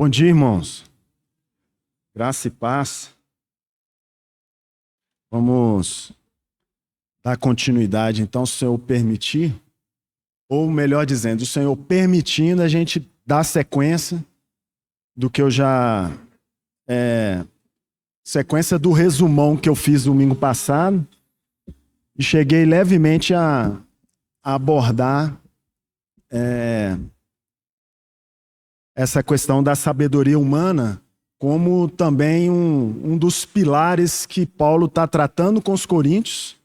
Bom dia, irmãos. Graça e paz. Vamos dar continuidade, então, se o Senhor permitir, ou melhor dizendo, o Senhor permitindo, a gente dar sequência do que eu já... sequência do resumão que eu fiz domingo passado, e cheguei levemente a abordar essa questão da sabedoria humana como também um dos pilares que Paulo está tratando com os coríntios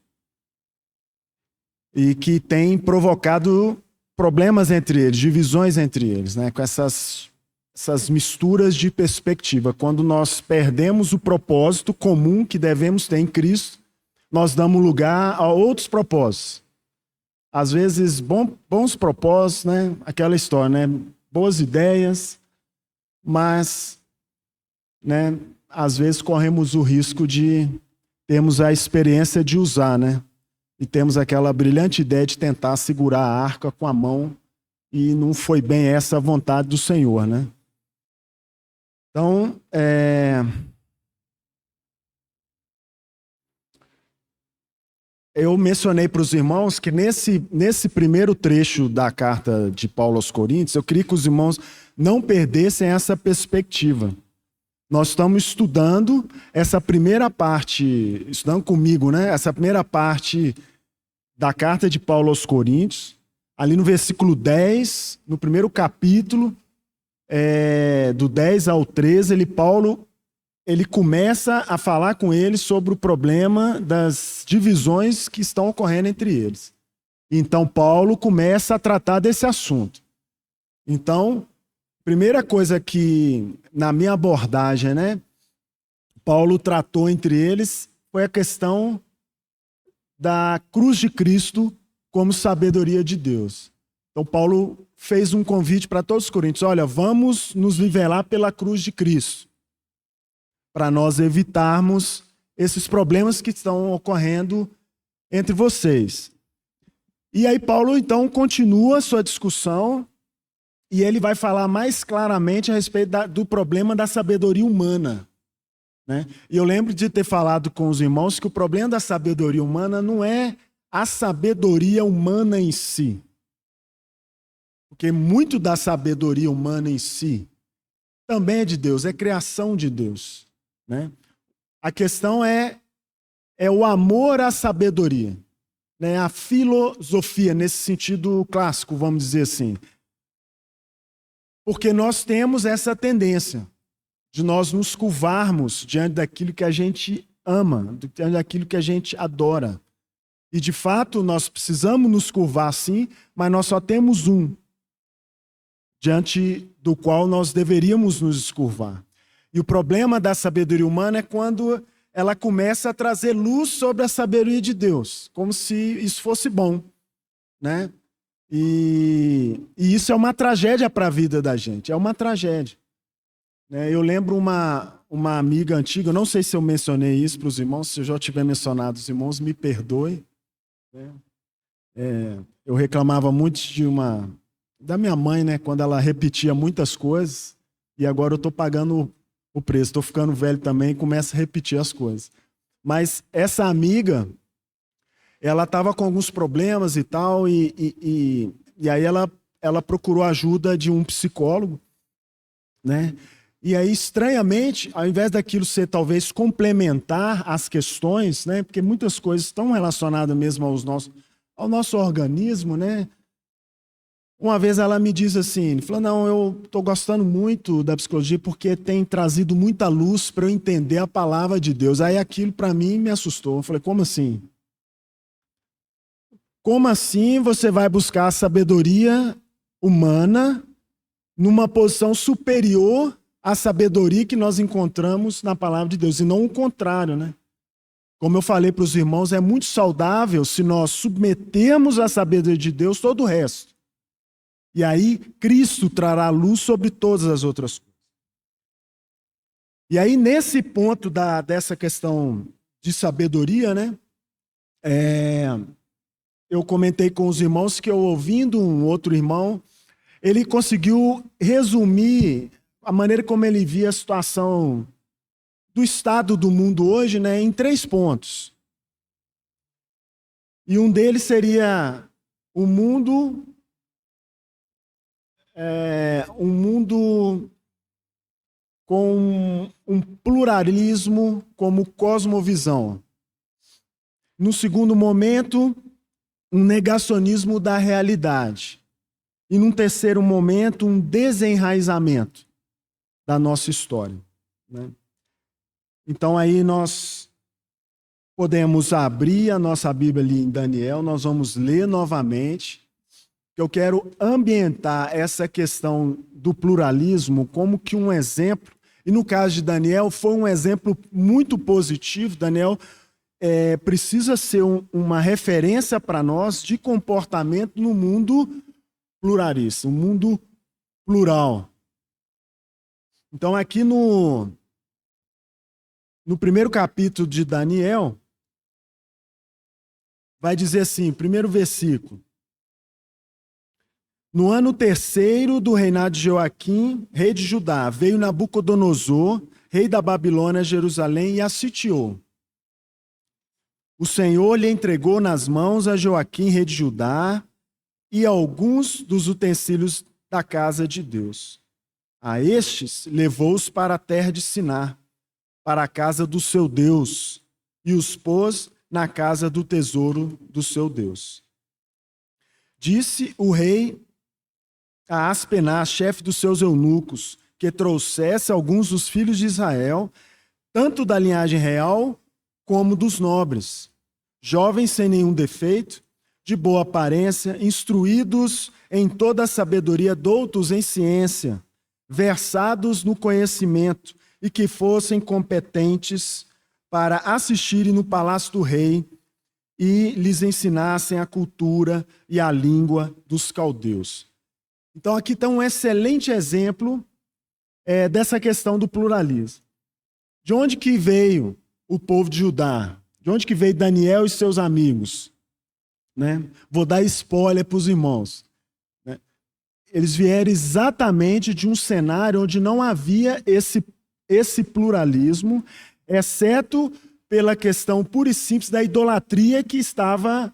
e que tem provocado problemas entre eles, divisões entre eles, né? Com essas misturas de perspectiva. Quando nós perdemos o propósito comum que devemos ter em Cristo, nós damos lugar a outros propósitos. Às vezes, bons propósitos, né? Aquela história, né? Boas ideias, mas, né, às vezes corremos o risco de termos a experiência de usar, né? E temos aquela brilhante ideia de tentar segurar a arca com a mão e não foi bem essa a vontade do Senhor, né? Então, eu mencionei para os irmãos que nesse primeiro trecho da carta de Paulo aos Coríntios, eu queria que os irmãos não perdessem essa perspectiva. Nós estamos estudando essa primeira parte, estudando comigo, né? Essa primeira parte da carta de Paulo aos Coríntios, ali no versículo 10, no primeiro capítulo, do 10 ao 13, Paulo começa a falar com eles sobre o problema das divisões que estão ocorrendo entre eles. Então, Paulo começa a tratar desse assunto. Então, primeira coisa que, na minha abordagem, né, Paulo tratou entre eles foi a questão da cruz de Cristo como sabedoria de Deus. Então, Paulo fez um convite para todos os coríntios: olha, vamos nos nivelar pela cruz de Cristo, para nós evitarmos esses problemas que estão ocorrendo entre vocês. E aí Paulo, então, continua a sua discussão e ele vai falar mais claramente a respeito do problema da sabedoria humana, né? E eu lembro de ter falado com os irmãos que o problema da sabedoria humana não é a sabedoria humana em si. Porque muito da sabedoria humana em si também é de Deus, é criação de Deus, né? A questão é o amor à sabedoria, né? A filosofia, nesse sentido clássico, vamos dizer assim. Porque nós temos essa tendência de nós nos curvarmos diante daquilo que a gente ama, diante daquilo que a gente adora. E, de fato, nós precisamos nos curvar sim, mas nós só temos um diante do qual nós deveríamos nos curvar. E o problema da sabedoria humana é quando ela começa a trazer luz sobre a sabedoria de Deus, como se isso fosse bom, né? E isso é uma tragédia para a vida da gente, é uma tragédia. Eu lembro uma amiga antiga, eu não sei se eu mencionei isso para os irmãos, se eu já tiver mencionado, os irmãos me perdoem. Eu reclamava muito da minha mãe, né, quando ela repetia muitas coisas, e agora eu estou pagando o preço, estou ficando velho também e começo a repetir as coisas. Mas essa amiga, ela estava com alguns problemas e tal, e aí ela procurou a ajuda de um psicólogo, né? E aí, estranhamente, ao invés daquilo ser talvez complementar as questões, né? Porque muitas coisas estão relacionadas mesmo ao nosso organismo, né? Uma vez ela me diz assim, falou: não, eu estou gostando muito da psicologia porque tem trazido muita luz para eu entender a palavra de Deus. Aí aquilo para mim me assustou. Eu falei: como assim? Como assim você vai buscar a sabedoria humana numa posição superior à sabedoria que nós encontramos na palavra de Deus, e não o contrário, né? Como eu falei para os irmãos, é muito saudável se nós submetermos à sabedoria de Deus todo o resto. E aí Cristo trará luz sobre todas as outras coisas. E aí, nesse ponto dessa questão de sabedoria, né? Eu comentei com os irmãos que eu, ouvindo um outro irmão, ele conseguiu resumir a maneira como ele via a situação do estado do mundo hoje, né, em 3 pontos. E um deles seria o mundo, um mundo com um pluralismo como cosmovisão. No segundo momento, um negacionismo da realidade. E num terceiro momento, um desenraizamento da nossa história, né? Então aí nós podemos abrir a nossa Bíblia ali em Daniel, nós vamos ler novamente. Eu quero ambientar essa questão do pluralismo como que um exemplo, e no caso de Daniel foi um exemplo muito positivo. Daniel precisa ser uma referência para nós de comportamento no mundo pluralista, um mundo plural. Então aqui no primeiro capítulo de Daniel, vai dizer assim, primeiro versículo: no ano 3º do reinado de Joaquim, rei de Judá, veio Nabucodonosor, rei da Babilônia, a Jerusalém, e a sitiou. O Senhor lhe entregou nas mãos a Joaquim, rei de Judá, e alguns dos utensílios da casa de Deus. A estes levou-os para a terra de Siná, para a casa do seu Deus, e os pôs na casa do tesouro do seu Deus. Disse o rei a Aspenaz, chefe dos seus eunucos, que trouxesse alguns dos filhos de Israel, tanto da linhagem real como dos nobres, jovens sem nenhum defeito, de boa aparência, instruídos em toda a sabedoria, doutos em ciência, versados no conhecimento, e que fossem competentes para assistirem no palácio do rei e lhes ensinassem a cultura e a língua dos caldeus. Então aqui está um excelente exemplo dessa questão do pluralismo. De onde que veio o povo de Judá? De onde que veio Daniel e seus amigos? Né? Vou dar spoiler para os irmãos. Né? Eles vieram exatamente de um cenário onde não havia esse pluralismo, exceto pela questão pura e simples da idolatria que estava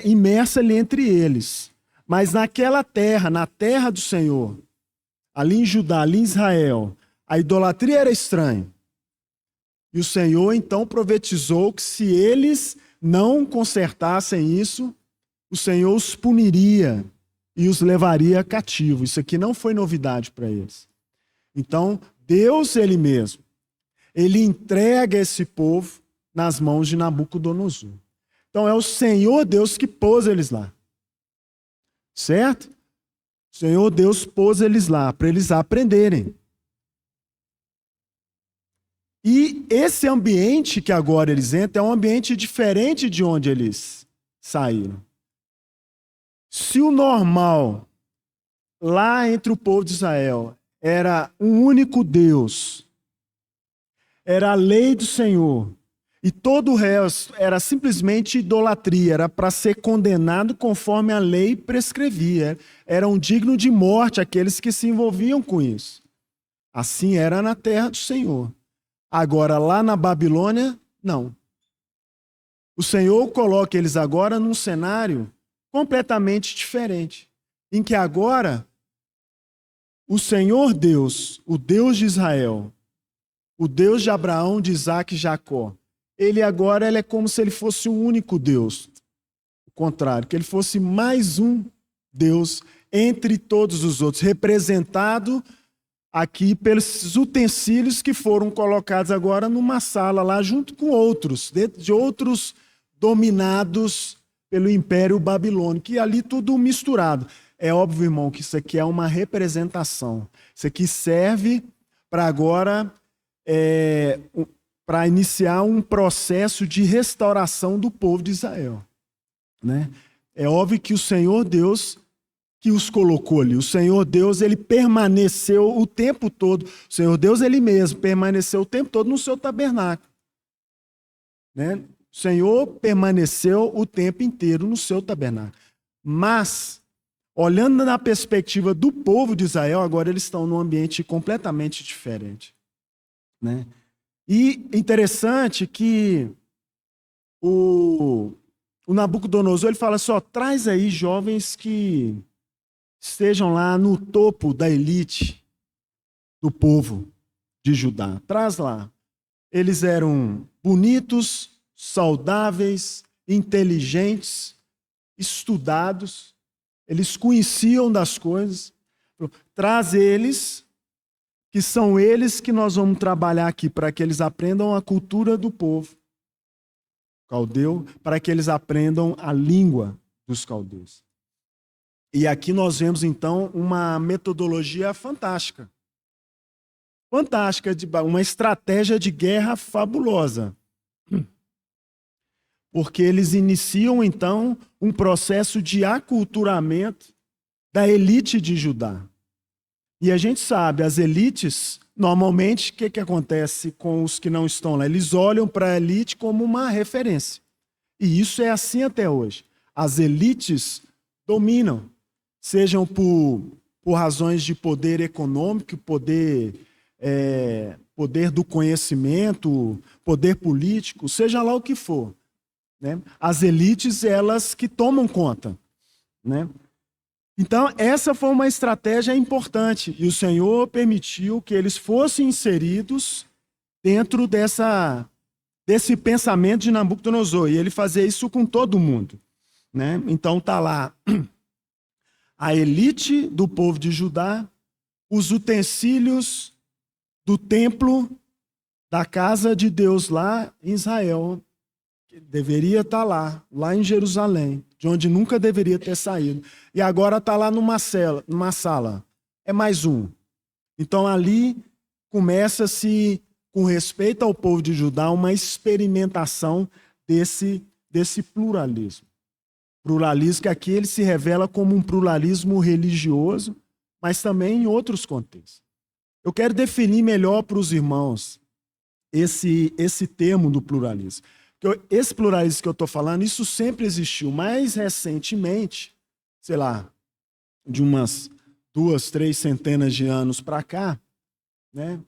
imersa ali entre eles. Mas naquela terra, na terra do Senhor, ali em Judá, ali em Israel, a idolatria era estranha. E o Senhor então profetizou que se eles não consertassem isso, o Senhor os puniria e os levaria cativo. Isso aqui não foi novidade para eles. Então, Deus, Ele mesmo, Ele entrega esse povo nas mãos de Nabucodonosor. Então, é o Senhor Deus que pôs eles lá. Certo? O Senhor Deus pôs eles lá para eles aprenderem. E esse ambiente que agora eles entram é um ambiente diferente de onde eles saíram. Se o normal lá entre o povo de Israel era um único Deus, era a lei do Senhor, e todo o resto era simplesmente idolatria, era para ser condenado conforme a lei prescrevia. Eram dignos de morte aqueles que se envolviam com isso. Assim era na terra do Senhor. Agora, lá na Babilônia, não. O Senhor coloca eles agora num cenário completamente diferente, em que agora o Senhor Deus, o Deus de Israel, o Deus de Abraão, de Isaac e Jacó, ele agora é como se ele fosse um único Deus. O contrário, que ele fosse mais um Deus entre todos os outros, representado aqui pelos utensílios que foram colocados agora numa sala lá, junto com outros, dentro de outros dominados pelo Império Babilônico, e ali tudo misturado. É óbvio, irmão, que isso aqui é uma representação. Isso aqui serve para agora, para iniciar um processo de restauração do povo de Israel. Né? É óbvio que o Senhor Deus que os colocou ali. O Senhor Deus, ele permaneceu o tempo todo. O Senhor Deus, ele mesmo, permaneceu o tempo todo no seu tabernáculo. Né? O Senhor permaneceu o tempo inteiro no seu tabernáculo. Mas, olhando na perspectiva do povo de Israel, agora eles estão num ambiente completamente diferente, né? E interessante que o Nabucodonosor, ele fala assim, ó, traz aí jovens que estejam lá no topo da elite do povo de Judá. Traz lá. Eles eram bonitos, saudáveis, inteligentes, estudados, eles conheciam das coisas. Traz eles, que são eles que nós vamos trabalhar aqui, para que eles aprendam a cultura do povo caldeu, para que eles aprendam a língua dos caldeus. E aqui nós vemos, então, uma metodologia fantástica. Fantástica, uma estratégia de guerra fabulosa. Porque eles iniciam, então, um processo de aculturamento da elite de Judá. E a gente sabe, as elites, normalmente, o que acontece com os que não estão lá? Eles olham para a elite como uma referência. E isso é assim até hoje. As elites dominam, sejam por razões de poder econômico, poder do conhecimento, poder político, seja lá o que for, né? As elites, elas que tomam conta, né? Então, essa foi uma estratégia importante, e o Senhor permitiu que eles fossem inseridos dentro desse pensamento de Nabucodonosor, e ele fazia isso com todo mundo, né? Então, está lá a elite do povo de Judá, os utensílios do templo da casa de Deus lá em Israel, que deveria estar lá em Jerusalém, de onde nunca deveria ter saído. E agora está lá numa sala. É mais um. Então ali começa-se, com respeito ao povo de Judá, uma experimentação desse pluralismo. Pluralismo que aqui ele se revela como um pluralismo religioso, mas também em outros contextos. Eu quero definir melhor para os irmãos esse termo do pluralismo. Esse pluralismo que eu estou falando, isso sempre existiu. Mais recentemente, sei lá, de umas 2, 3 centenas de anos para cá, né,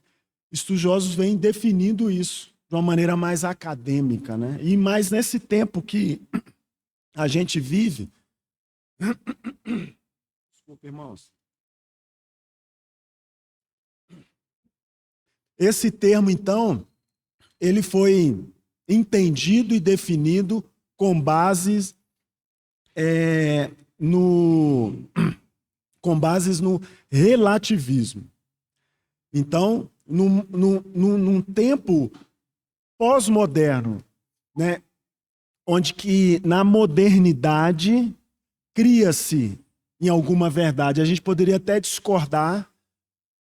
estudiosos vêm definindo isso de uma maneira mais acadêmica, né? E mais nesse tempo que a gente vive. Desculpa, irmãos. Esse termo, então, ele foi entendido e definido com bases no relativismo. Então, num tempo pós-moderno, né, onde que na modernidade cria-se em alguma verdade. A gente poderia até discordar,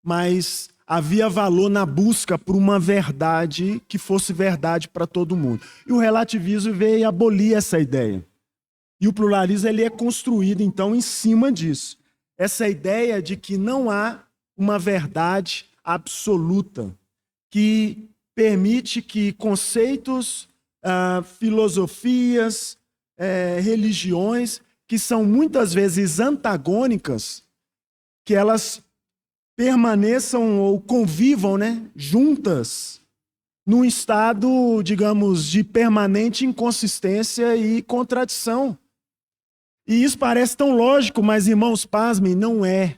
mas havia valor na busca por uma verdade que fosse verdade para todo mundo. E o relativismo veio abolir essa ideia. E o pluralismo ele é construído, então, em cima disso. Essa ideia de que não há uma verdade absoluta que permite que conceitos, filosofias, religiões, que são muitas vezes antagônicas, que elas permaneçam ou convivam, né, juntas, num estado, digamos, de permanente inconsistência e contradição. E isso parece tão lógico, mas, irmãos, pasmem, não é.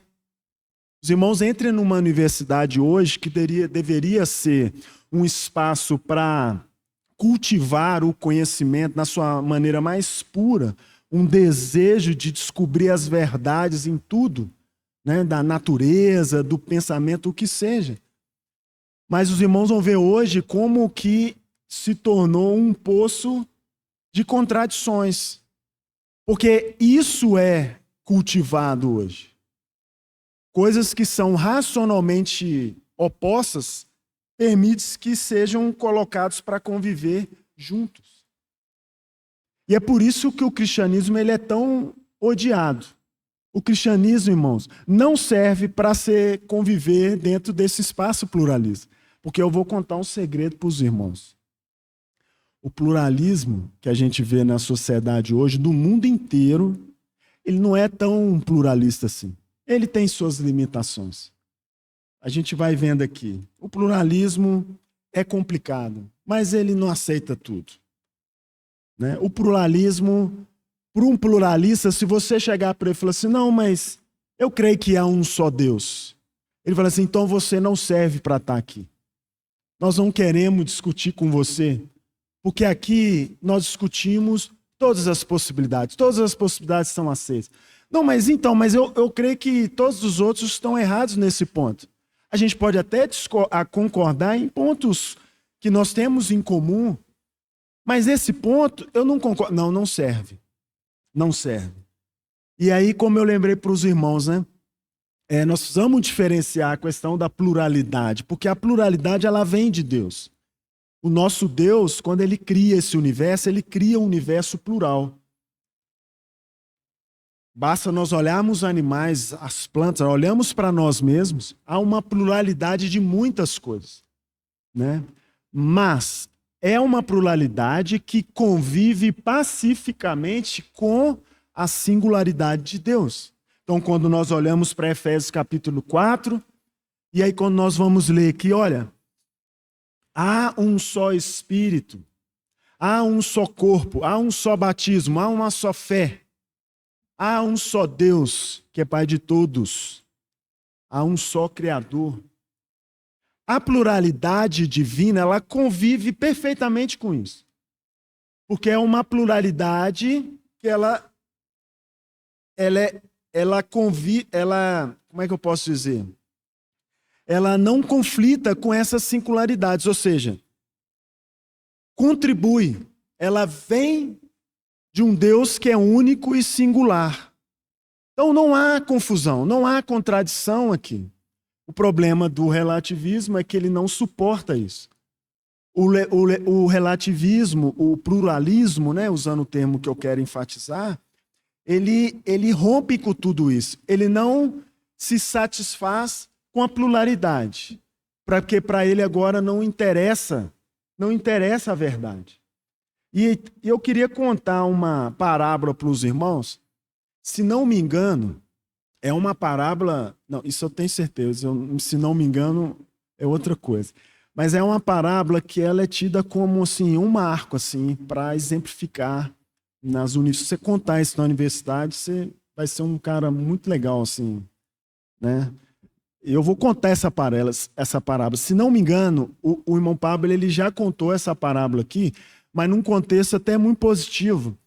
Os irmãos entrem numa universidade hoje que deveria ser um espaço para cultivar o conhecimento na sua maneira mais pura, um desejo de descobrir as verdades em tudo, né, da natureza, do pensamento, o que seja. Mas os irmãos vão ver hoje como que se tornou um poço de contradições. Porque isso é cultivado hoje. Coisas que são racionalmente opostas, permite que sejam colocados para conviver juntos. E é por isso que o cristianismo ele é tão odiado. O cristianismo, irmãos, não serve para conviver dentro desse espaço pluralista. Porque eu vou contar um segredo para os irmãos. O pluralismo que a gente vê na sociedade hoje, do mundo inteiro, ele não é tão pluralista assim. Ele tem suas limitações. A gente vai vendo aqui. O pluralismo é complicado, mas ele não aceita tudo. Né? O pluralismo, para um pluralista, se você chegar para ele e falar assim, não, mas eu creio que há um só Deus. Ele fala assim, então você não serve para estar aqui. Nós não queremos discutir com você, porque aqui nós discutimos todas as possibilidades são aceitas. Não, mas então, eu creio que todos os outros estão errados nesse ponto. A gente pode até concordar em pontos que nós temos em comum, mas esse ponto eu não concordo. Não, não serve. Não serve. E aí, como eu lembrei para os irmãos, né? Nós precisamos diferenciar a questão da pluralidade, porque a pluralidade ela vem de Deus. O nosso Deus, quando ele cria esse universo, ele cria um universo plural. Basta nós olharmos os animais, as plantas, olhamos para nós mesmos, há uma pluralidade de muitas coisas. Né? Mas é uma pluralidade que convive pacificamente com a singularidade de Deus. Então, quando nós olhamos para Efésios capítulo 4, e aí quando nós vamos ler aqui, olha, há um só Espírito, há um só corpo, há um só batismo, há uma só fé, há um só Deus, que é Pai de todos, há um só Criador. A pluralidade divina, ela convive perfeitamente com isso. Porque é uma pluralidade que como é que eu posso dizer? Ela não conflita com essas singularidades, ou seja, contribui, ela vem de um Deus que é único e singular. Então não há confusão, não há contradição aqui. O problema do relativismo é que ele não suporta isso. O relativismo, o pluralismo, né, usando o termo que eu quero enfatizar, ele rompe com tudo isso. Ele não se satisfaz com a pluralidade, porque para ele agora não interessa a verdade. E eu queria contar uma parábola para os irmãos. Se não me engano, é uma parábola... Não, isso eu tenho certeza. Se não me engano, é outra coisa. Mas é uma parábola que ela é tida como assim, um marco assim, para exemplificar nas universidades. Se você contar isso na universidade, você vai ser um cara muito legal, assim, né? Eu vou contar essa parábola. Se não me engano, o irmão Pablo ele já contou essa parábola aqui, mas num contexto até muito positivo.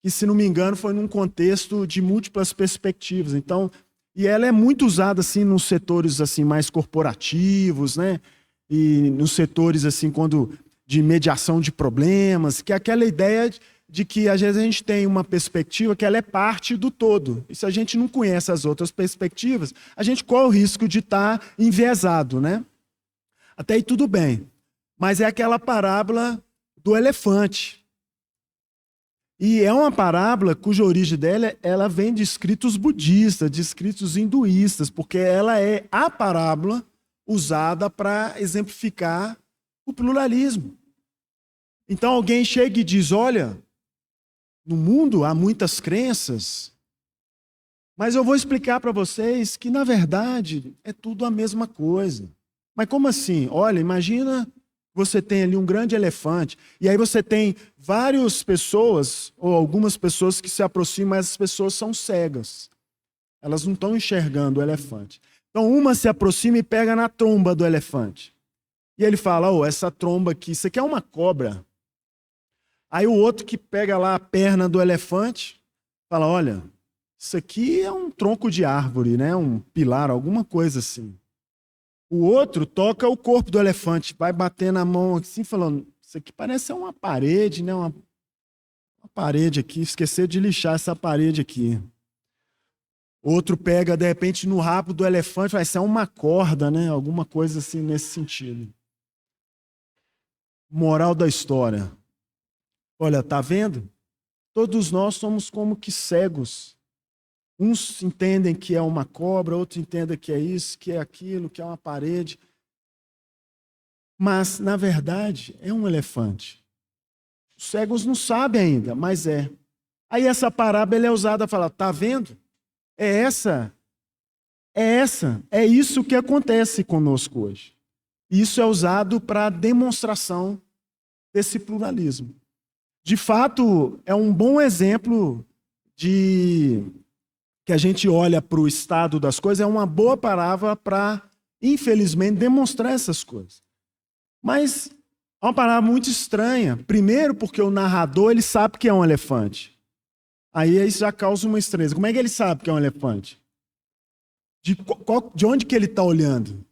E, se não me engano, foi num contexto de múltiplas perspectivas. Então, e ela é muito usada assim nos setores assim mais corporativos, né? E nos setores assim quando de mediação de problemas, que é aquela ideia de que às vezes a gente tem uma perspectiva que ela é parte do todo. E se a gente não conhece as outras perspectivas, a gente corre o risco de estar enviesado, né? Até aí tudo bem. Mas é aquela parábola do elefante. E é uma parábola cuja origem dela ela vem de escritos budistas, de escritos hinduístas, porque ela é a parábola usada para exemplificar o pluralismo. Então alguém chega e diz, olha, no mundo há muitas crenças, mas eu vou explicar para vocês que, na verdade, é tudo a mesma coisa. Mas como assim? Olha, imagina você tem ali um grande elefante, e aí você tem várias pessoas, ou algumas pessoas que se aproximam, mas as pessoas são cegas. Elas não estão enxergando o elefante. Então uma se aproxima e pega na tromba do elefante. E ele fala, essa tromba aqui, isso aqui é uma cobra. Aí o outro que pega lá a perna do elefante, fala, olha, isso aqui é um tronco de árvore, né? Um pilar, alguma coisa assim. O outro toca o corpo do elefante, vai bater na mão assim, falando, isso aqui parece uma parede, né? Uma parede aqui, esqueceu de lixar essa parede aqui. Outro pega, de repente, no rabo do elefante, vai ser uma corda, né? Alguma coisa assim nesse sentido. Moral da história. Olha, tá vendo? Todos nós somos como que cegos. Uns entendem que é uma cobra, outros entendem que é isso, que é aquilo, que é uma parede. Mas, na verdade, é um elefante. Os cegos não sabem ainda, mas é. Aí essa parábola é usada para falar, tá vendo? É isso que acontece conosco hoje. Isso é usado para demonstração desse pluralismo. De fato, é um bom exemplo de que a gente olha para o estado das coisas, é uma boa palavra para, infelizmente, demonstrar essas coisas. Mas é uma palavra muito estranha. Primeiro, porque o narrador ele sabe que é um elefante. Aí isso já causa uma estranheza. Como é que ele sabe que é um elefante? De onde que ele está olhando?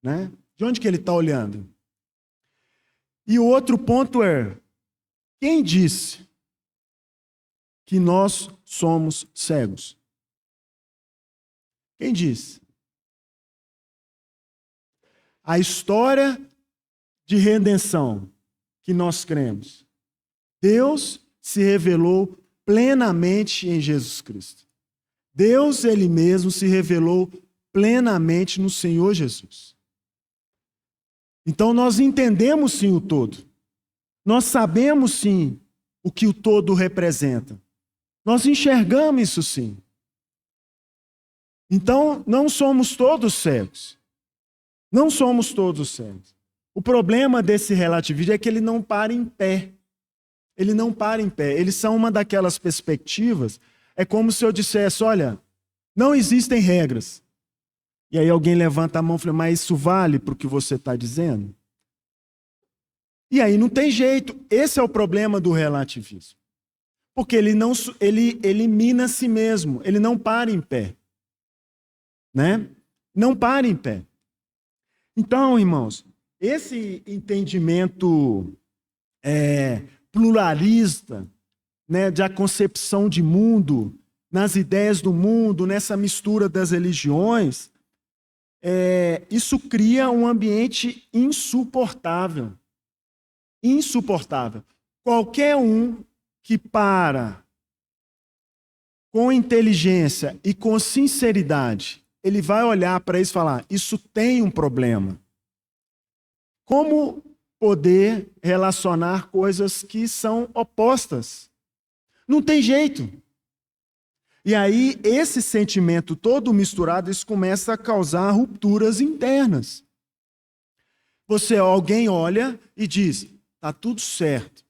Né? De onde que ele está olhando? E o outro ponto é, quem disse que nós somos cegos? Quem disse? A história de redenção que nós cremos. Deus se revelou plenamente em Jesus Cristo. Deus, Ele mesmo, se revelou plenamente no Senhor Jesus. Então nós entendemos sim o todo. Nós sabemos sim o que o todo representa. Nós enxergamos isso sim. Então não somos todos cegos. Não somos todos cegos. O problema desse relativismo é que ele não para em pé. Ele não para em pé. Eles são uma daquelas perspectivas. É como se eu dissesse, olha, não existem regras. E aí alguém levanta a mão e fala, mas isso vale para o que você está dizendo? E aí não tem jeito. Esse é o problema do relativismo. Porque ele elimina a si mesmo. Ele não para em pé. Né? Não para em pé. Então, irmãos, esse entendimento pluralista, né, da concepção de mundo, nas ideias do mundo, nessa mistura das religiões, isso cria um ambiente insuportável. Insuportável. Qualquer um que para com inteligência e com sinceridade, ele vai olhar para isso e falar, isso tem um problema. Como poder relacionar coisas que são opostas? Não tem jeito. E aí, esse sentimento todo misturado, isso começa a causar rupturas internas. Alguém olha e diz, está tudo certo.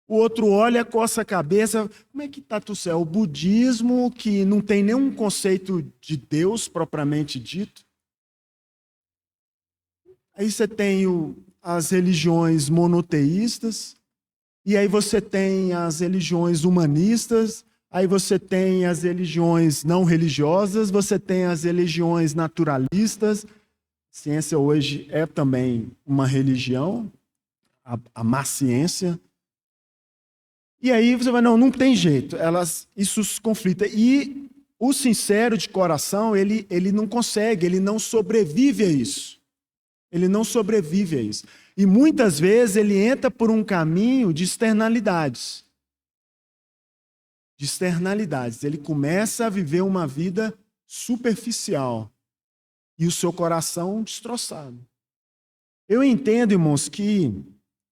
O outro olha, coça a cabeça, como é que está tudo certo? O budismo, que não tem nenhum conceito de Deus propriamente dito. Aí você tem as religiões monoteístas, e aí você tem as religiões humanistas, aí você tem as religiões não religiosas, você tem as religiões naturalistas. Ciência hoje é também uma religião, a má ciência. E aí você vai, não tem jeito, isso se conflita. E o sincero de coração, ele não consegue, ele não sobrevive a isso. Ele não sobrevive a isso. E muitas vezes ele entra por um caminho de externalidades. De externalidades. Ele começa a viver uma vida superficial. E o seu coração destroçado. Eu entendo, irmãos, que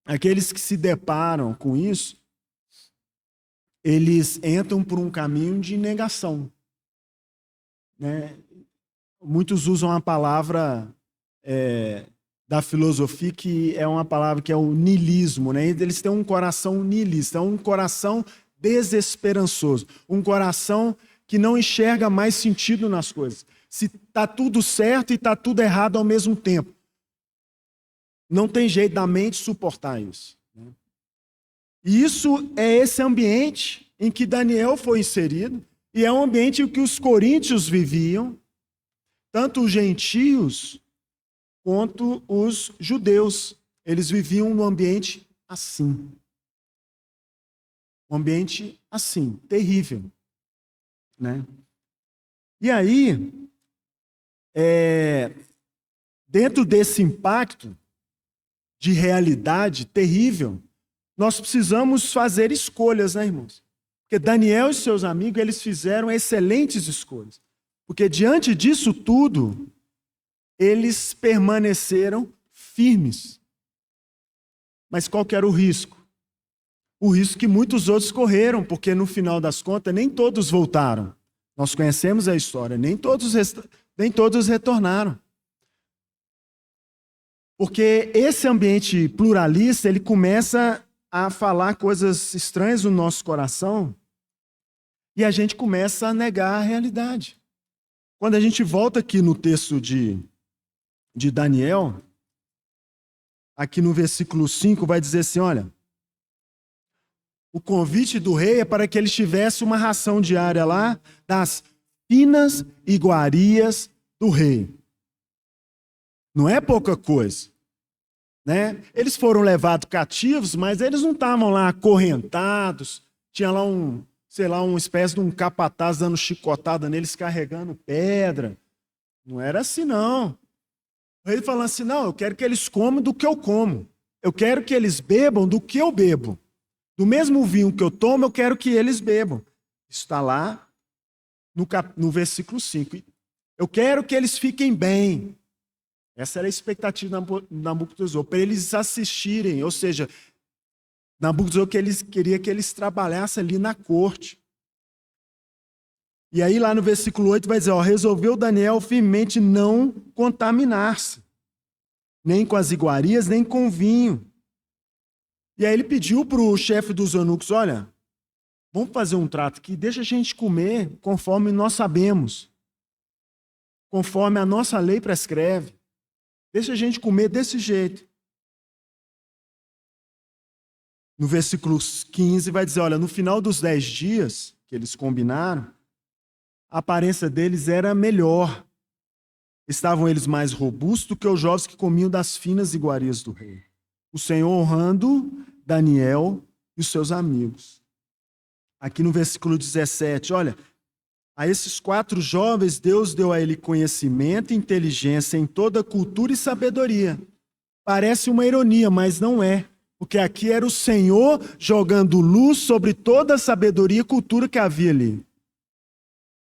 aqueles que se deparam com isso, eles entram por um caminho de negação. Né? Muitos usam a palavra da filosofia, que é uma palavra que é o niilismo. Né? Eles têm um coração niilista, um coração desesperançoso, um coração que não enxerga mais sentido nas coisas. Se está tudo certo e está tudo errado ao mesmo tempo. Não tem jeito da mente suportar isso. E isso é esse ambiente em que Daniel foi inserido, e é um ambiente em que os coríntios viviam, tanto os gentios quanto os judeus. Eles viviam num ambiente assim. Um ambiente assim, terrível. Né? E aí, dentro desse impacto de realidade terrível, nós precisamos fazer escolhas, né, irmãos? Porque Daniel e seus amigos, eles fizeram excelentes escolhas. Porque diante disso tudo, eles permaneceram firmes. Mas qual que era o risco? o risco que muitos outros correram, porque no final das contas nem todos voltaram. Nós conhecemos a história, nem todos retornaram. Porque esse ambiente pluralista, ele começa a falar coisas estranhas no nosso coração e a gente começa a negar a realidade. Quando a gente volta aqui no texto de Daniel, aqui no versículo 5, vai dizer assim, olha, o convite do rei é para que ele tivesse uma ração diária lá das finas iguarias do rei. Não é pouca coisa, né? Eles foram levados cativos, mas eles não estavam lá acorrentados, tinha lá uma espécie de um capataz dando chicotada neles, carregando pedra. Não era assim, não. O rei falando assim, não, eu quero que eles comam do que eu como. Eu quero que eles bebam do que eu bebo. Do mesmo vinho que eu tomo, eu quero que eles bebam. Isso está lá no versículo 5. Eu quero que eles fiquem bem. Essa era a expectativa de Nabucodonosor, para eles assistirem, ou seja, Nabucodonosor queria que eles trabalhassem ali na corte. E aí lá no versículo 8 vai dizer, resolveu Daniel firmemente não contaminar-se, nem com as iguarias, nem com o vinho. E aí ele pediu para o chefe dos eunucos, olha, vamos fazer um trato aqui, deixa a gente comer conforme nós sabemos, conforme a nossa lei prescreve. Deixa a gente comer desse jeito. No versículo 15 vai dizer, olha, no final dos 10 dias que eles combinaram, a aparência deles era melhor. Estavam eles mais robustos do que os jovens que comiam das finas iguarias do rei. O Senhor honrando Daniel e os seus amigos. Aqui no versículo 17, olha, a esses 4 jovens, Deus deu a ele conhecimento e inteligência em toda cultura e sabedoria. Parece uma ironia, mas não é. Porque aqui era o Senhor jogando luz sobre toda a sabedoria e cultura que havia ali.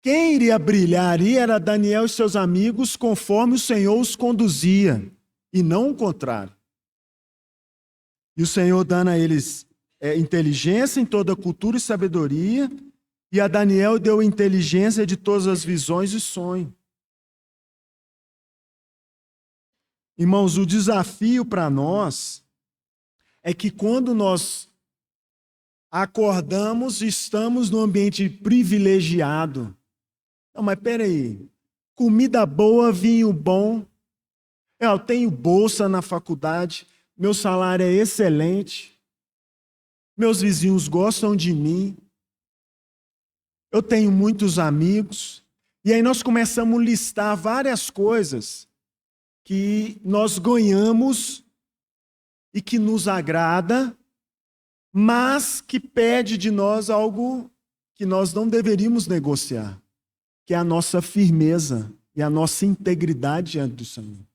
Quem iria brilhar ali era Daniel e seus amigos, conforme o Senhor os conduzia, e não o contrário. E o Senhor dando a eles inteligência em toda cultura e sabedoria, e a Daniel deu inteligência de todas as visões e sonhos. Irmãos, o desafio para nós é que quando nós acordamos, estamos num ambiente privilegiado. Não, mas peraí, comida boa, vinho bom, eu tenho bolsa na faculdade, meu salário é excelente, meus vizinhos gostam de mim, eu tenho muitos amigos, e aí nós começamos a listar várias coisas que nós ganhamos e que nos agrada, mas que pede de nós algo que nós não deveríamos negociar, que é a nossa firmeza e a nossa integridade diante do Senhor.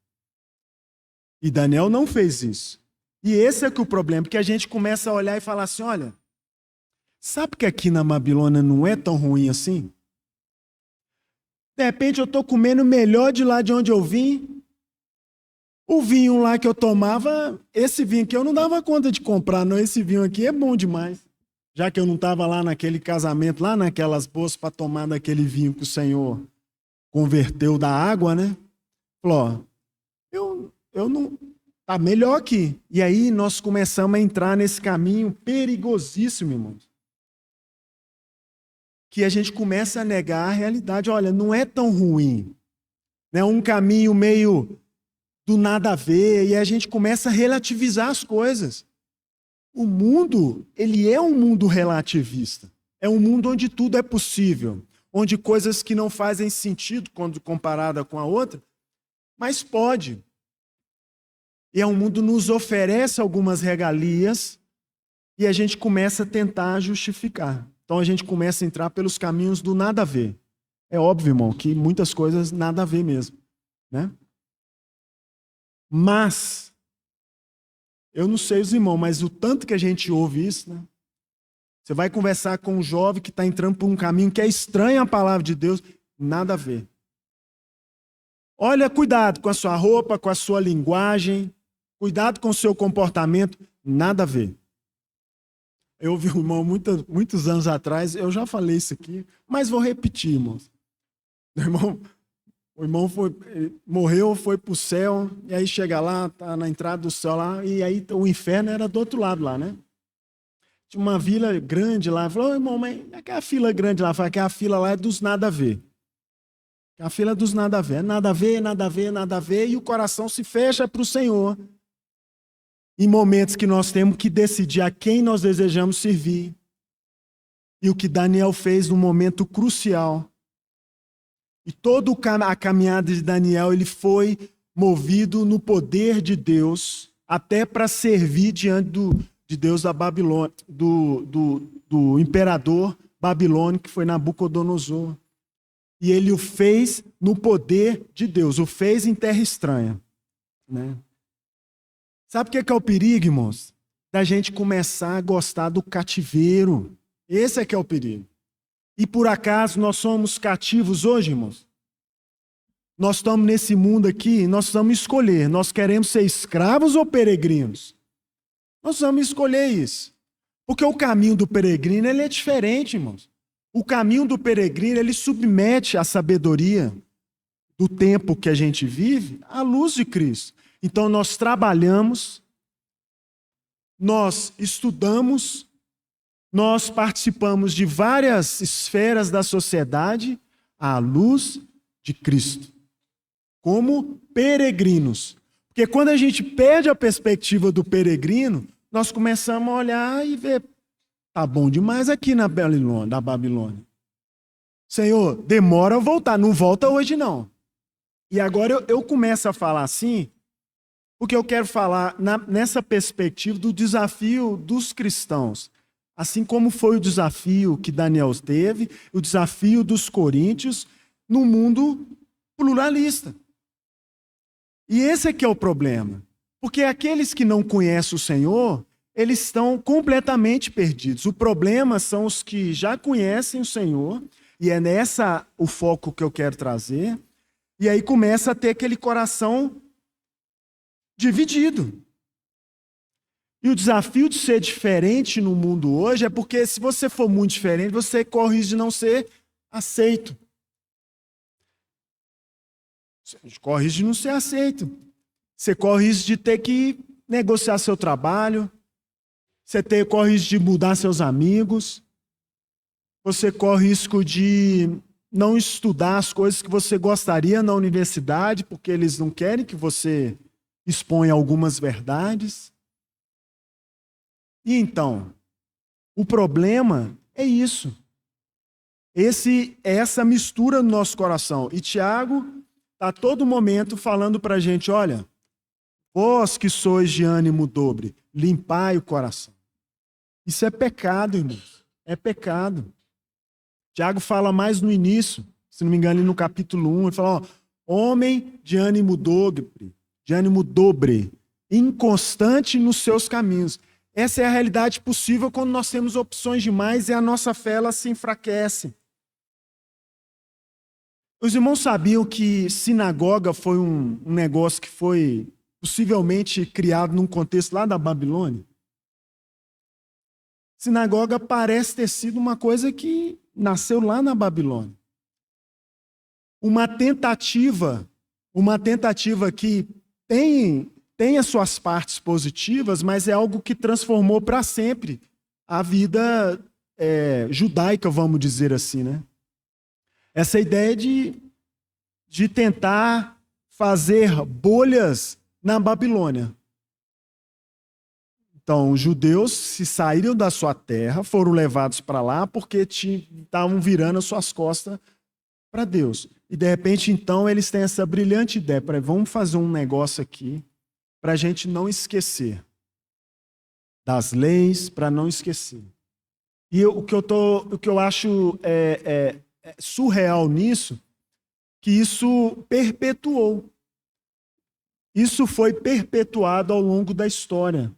E Daniel não fez isso. E esse é que é o problema, porque a gente começa a olhar e falar assim, olha, sabe que aqui na Babilônia não é tão ruim assim? De repente eu estou comendo melhor de lá de onde eu vim. O vinho lá que eu tomava, esse vinho aqui eu não dava conta de comprar, não. Esse vinho aqui é bom demais. Já que eu não estava lá naquele casamento, lá naquelas bolsas para tomar daquele vinho que o Senhor converteu da água, né? Falou, eu não... Tá melhor aqui. E aí nós começamos a entrar nesse caminho perigosíssimo, irmãos. Que a gente começa a negar a realidade. Olha, não é tão ruim. É um caminho meio do nada a ver, e a gente começa a relativizar as coisas. O mundo, ele é um mundo relativista. É um mundo onde tudo é possível, onde coisas que não fazem sentido quando comparada com a outra, mas pode. E é um mundo que nos oferece algumas regalias e a gente começa a tentar justificar. Então a gente começa a entrar pelos caminhos do nada a ver. É óbvio, irmão, que muitas coisas nada a ver mesmo, né? Mas, eu não sei os irmãos, mas o tanto que a gente ouve isso, né? Você vai conversar com um jovem que está entrando por um caminho que é estranho à palavra de Deus, nada a ver. Olha, cuidado com a sua roupa, com a sua linguagem, cuidado com o seu comportamento, nada a ver. Eu ouvi um irmão muitos anos atrás, eu já falei isso aqui, mas vou repetir, irmãos. O irmão morreu, foi para o céu, e aí chega lá, tá na entrada do céu lá, e aí o inferno era do outro lado lá, né? Tinha uma vila grande lá, falou, irmão, mas é que a fila grande lá, fala que a fila lá é dos nada a ver. A fila dos nada a ver, nada a ver, nada a ver, nada a ver, e o coração se fecha para o Senhor. Em momentos que nós temos que decidir a quem nós desejamos servir. E o que Daniel fez num momento crucial. E toda a caminhada de Daniel, ele foi movido no poder de Deus, até para servir diante de Deus da Babilônia, do imperador babilônico, que foi Nabucodonosor. E ele o fez no poder de Deus, o fez em terra estranha. Né? Sabe o que é o perigo, irmãos? Da gente começar a gostar do cativeiro. Esse é que é o perigo. E por acaso nós somos cativos hoje, irmãos? Nós estamos nesse mundo aqui, nós vamos escolher. Nós queremos ser escravos ou peregrinos? Nós vamos escolher isso. Porque o caminho do peregrino ele é diferente, irmãos. O caminho do peregrino ele submete a sabedoria do tempo que a gente vive à luz de Cristo. Então nós trabalhamos, nós estudamos, nós participamos de várias esferas da sociedade à luz de Cristo, como peregrinos. Porque quando a gente perde a perspectiva do peregrino, nós começamos a olhar e ver, tá bom demais aqui na Babilônia. Senhor, demora a voltar, não volta hoje não. E agora eu começo a falar assim, porque eu quero falar nessa perspectiva do desafio dos cristãos. Assim como foi o desafio que Daniel teve, o desafio dos coríntios no mundo pluralista. E esse é que é o problema. Porque aqueles que não conhecem o Senhor, eles estão completamente perdidos. O problema são os que já conhecem o Senhor, e é nessa o foco que eu quero trazer, e aí começa a ter aquele coração dividido. E o desafio de ser diferente no mundo hoje é porque se você for muito diferente, você corre risco de não ser aceito. Você corre risco de não ser aceito. Você corre risco de ter que negociar seu trabalho. Você corre risco de mudar seus amigos. Você corre risco de não estudar as coisas que você gostaria na universidade, porque eles não querem que você exponha algumas verdades. E então, o problema é isso. Essa mistura no nosso coração. E Tiago está a todo momento falando para a gente, olha, vós que sois de ânimo dobre, limpai o coração. Isso é pecado, irmãos. É pecado. Tiago fala mais no início, se não me engano, no capítulo 1, ele fala, homem de ânimo dobre, inconstante nos seus caminhos. Essa é a realidade possível quando nós temos opções demais e a nossa fé ela se enfraquece. Os irmãos sabiam que sinagoga foi um negócio que foi possivelmente criado num contexto lá da Babilônia? Sinagoga parece ter sido uma coisa que nasceu lá na Babilônia. Uma tentativa que tem as suas partes positivas, mas é algo que transformou para sempre a vida judaica, vamos dizer assim, né? Essa ideia de tentar fazer bolhas na Babilônia. Então, os judeus se saíram da sua terra, foram levados para lá porque estavam virando as suas costas para Deus. E, de repente, então, eles têm essa brilhante ideia, vamos fazer um negócio aqui para a gente não esquecer das leis, para não esquecer. E o que eu acho surreal nisso, que isso perpetuou. Isso foi perpetuado ao longo da história.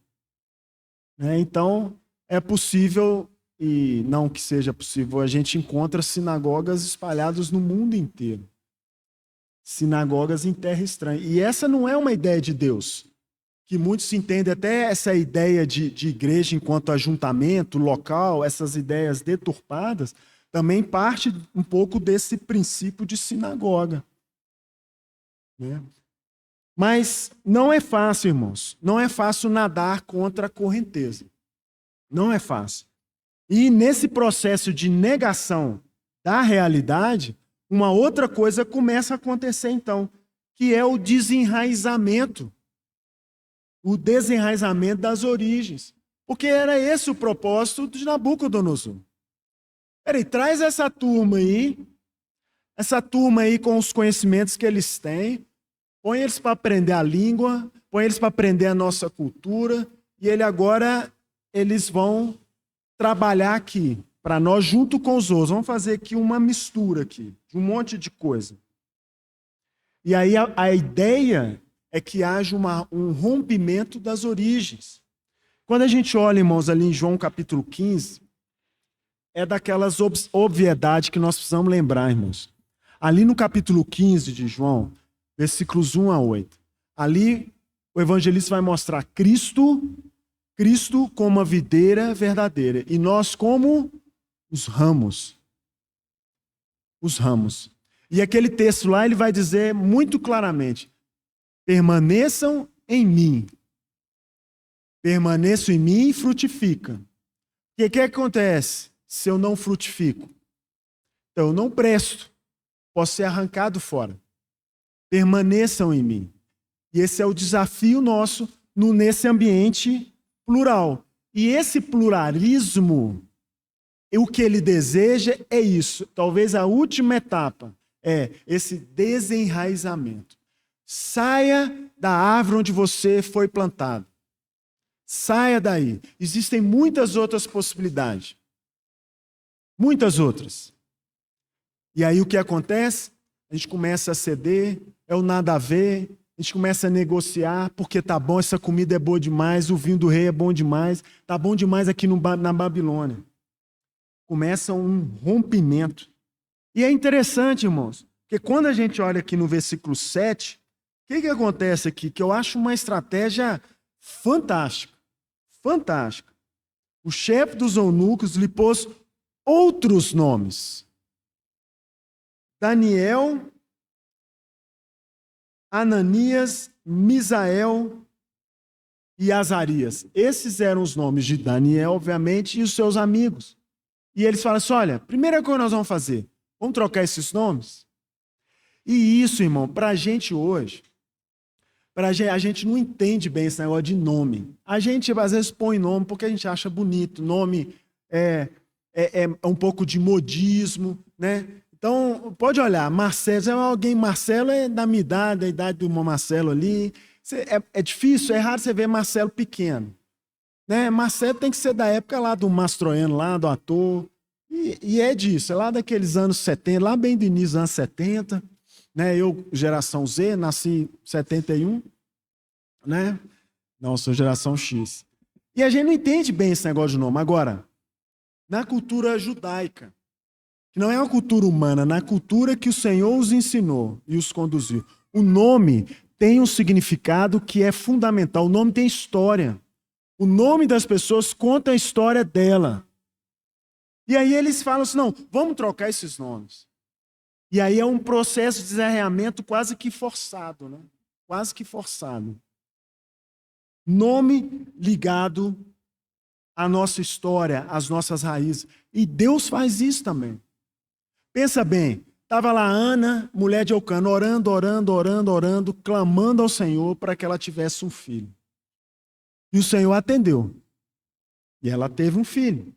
Então, é possível, e não que seja possível, a gente encontra sinagogas espalhadas no mundo inteiro. Sinagogas em terra estranha. E essa não é uma ideia de Deus, que muitos entendem até essa ideia de igreja enquanto ajuntamento local, essas ideias deturpadas, também parte um pouco desse princípio de sinagoga, né? Mas não é fácil, irmãos. Não é fácil nadar contra a correnteza. Não é fácil. E nesse processo de negação da realidade, uma outra coisa começa a acontecer então, que é o desenraizamento. O desenraizamento das origens. Porque era esse o propósito de Nabucodonosor. Peraí, traz essa turma aí com os conhecimentos que eles têm, põe eles para aprender a língua, põe eles para aprender a nossa cultura, e eles vão trabalhar aqui, para nós, junto com os outros. Vamos fazer aqui uma mistura aqui, de um monte de coisa. E aí a ideia é que haja um rompimento das origens. Quando a gente olha, irmãos, ali em João capítulo 15, é daquelas obviedades que nós precisamos lembrar, irmãos. Ali no capítulo 15 de João, versículos 1 a 8, ali o evangelista vai mostrar Cristo como uma videira verdadeira e nós como os ramos. Os ramos. E aquele texto lá, ele vai dizer muito claramente: permaneçam em mim. Permaneçam em mim e frutificam. O que acontece se eu não frutifico? Então, eu não presto. Posso ser arrancado fora. Permaneçam em mim. E esse é o desafio nosso nesse ambiente plural. E esse pluralismo, o que ele deseja é isso. Talvez a última etapa é esse desenraizamento. Saia da árvore onde você foi plantado. Saia daí. Existem muitas outras possibilidades. Muitas outras. E aí o que acontece? A gente começa a ceder, é o nada a ver, a gente começa a negociar, porque tá bom, essa comida é boa demais, o vinho do rei é bom demais, tá bom demais aqui na Babilônia. Começa um rompimento. E é interessante, irmãos, porque quando a gente olha aqui no versículo 7, o que acontece aqui? Que eu acho uma estratégia fantástica. Fantástica. O chefe dos eunucos lhe pôs outros nomes. Daniel, Ananias, Misael e Azarias. Esses eram os nomes de Daniel, obviamente, e os seus amigos. E eles falam assim: olha, primeira coisa que nós vamos fazer, vamos trocar esses nomes? E isso, irmão, para a gente hoje, a gente não entende bem esse negócio de nome. A gente, às vezes, põe nome porque a gente acha bonito. Nome é um pouco de modismo, né? Então, pode olhar, Marcelo é da minha idade, da idade do irmão Marcelo ali. É difícil, é raro você ver Marcelo pequeno. Né? Marcelo tem que ser da época lá do Mastroianni, lá do ator. E é disso, é lá daqueles anos 70, lá bem do início dos anos 70. Né? Eu, geração Z, nasci em 71. Né? Não, sou geração X. E a gente não entende bem esse negócio de nome. Agora, na cultura judaica, que não é uma cultura humana, na cultura que o Senhor os ensinou e os conduziu, o nome tem um significado que é fundamental. O nome tem história. O nome das pessoas conta a história dela. E aí eles falam assim: não, vamos trocar esses nomes. E aí é um processo de desarreamento quase que forçado, né? Quase que forçado. Nome ligado à nossa história, às nossas raízes. E Deus faz isso também. Pensa bem, estava lá Ana, mulher de Eucana, orando, clamando ao Senhor para que ela tivesse um filho. E o Senhor atendeu. E ela teve um filho,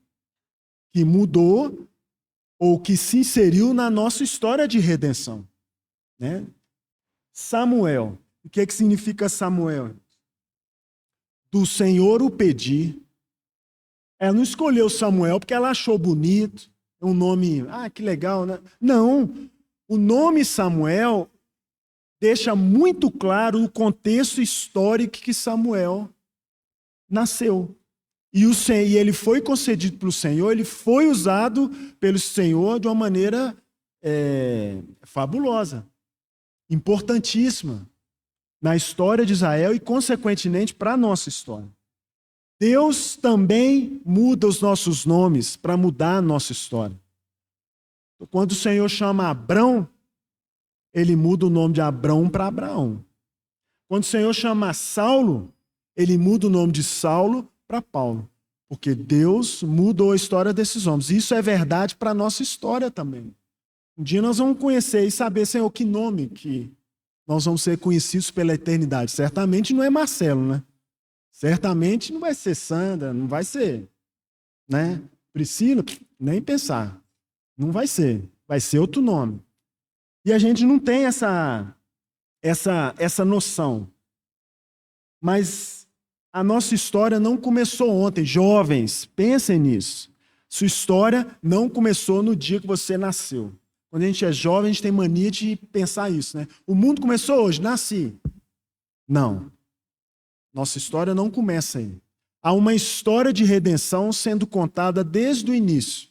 que mudou ou que se inseriu na nossa história de redenção. Né? Samuel. O que significa Samuel? Do Senhor o pedi. Ela não escolheu Samuel porque ela achou bonito. Um nome, que legal, né? Não, o nome Samuel deixa muito claro o contexto histórico que Samuel nasceu. E ele foi concedido pelo Senhor, ele foi usado pelo Senhor de uma maneira fabulosa, importantíssima na história de Israel e, consequentemente, para a nossa história. Deus também muda os nossos nomes para mudar a nossa história. Quando o Senhor chama Abrão, ele muda o nome de Abrão para Abraão. Quando o Senhor chama Saulo, ele muda o nome de Saulo para Paulo. Porque Deus mudou a história desses homens. Isso é verdade para a nossa história também. Um dia nós vamos conhecer e saber, Senhor, que nome que nós vamos ser conhecidos pela eternidade. Certamente não é Marcelo, né? Certamente não vai ser Sandra, não vai ser, né? Priscila, nem pensar. Não vai ser. Vai ser outro nome. E a gente não tem essa noção. Mas a nossa história não começou ontem. Jovens, pensem nisso. Sua história não começou no dia que você nasceu. Quando a gente é jovem, a gente tem mania de pensar isso, né? O mundo começou hoje, nasci. Não. Nossa história não começa aí. Há uma história de redenção sendo contada desde o início.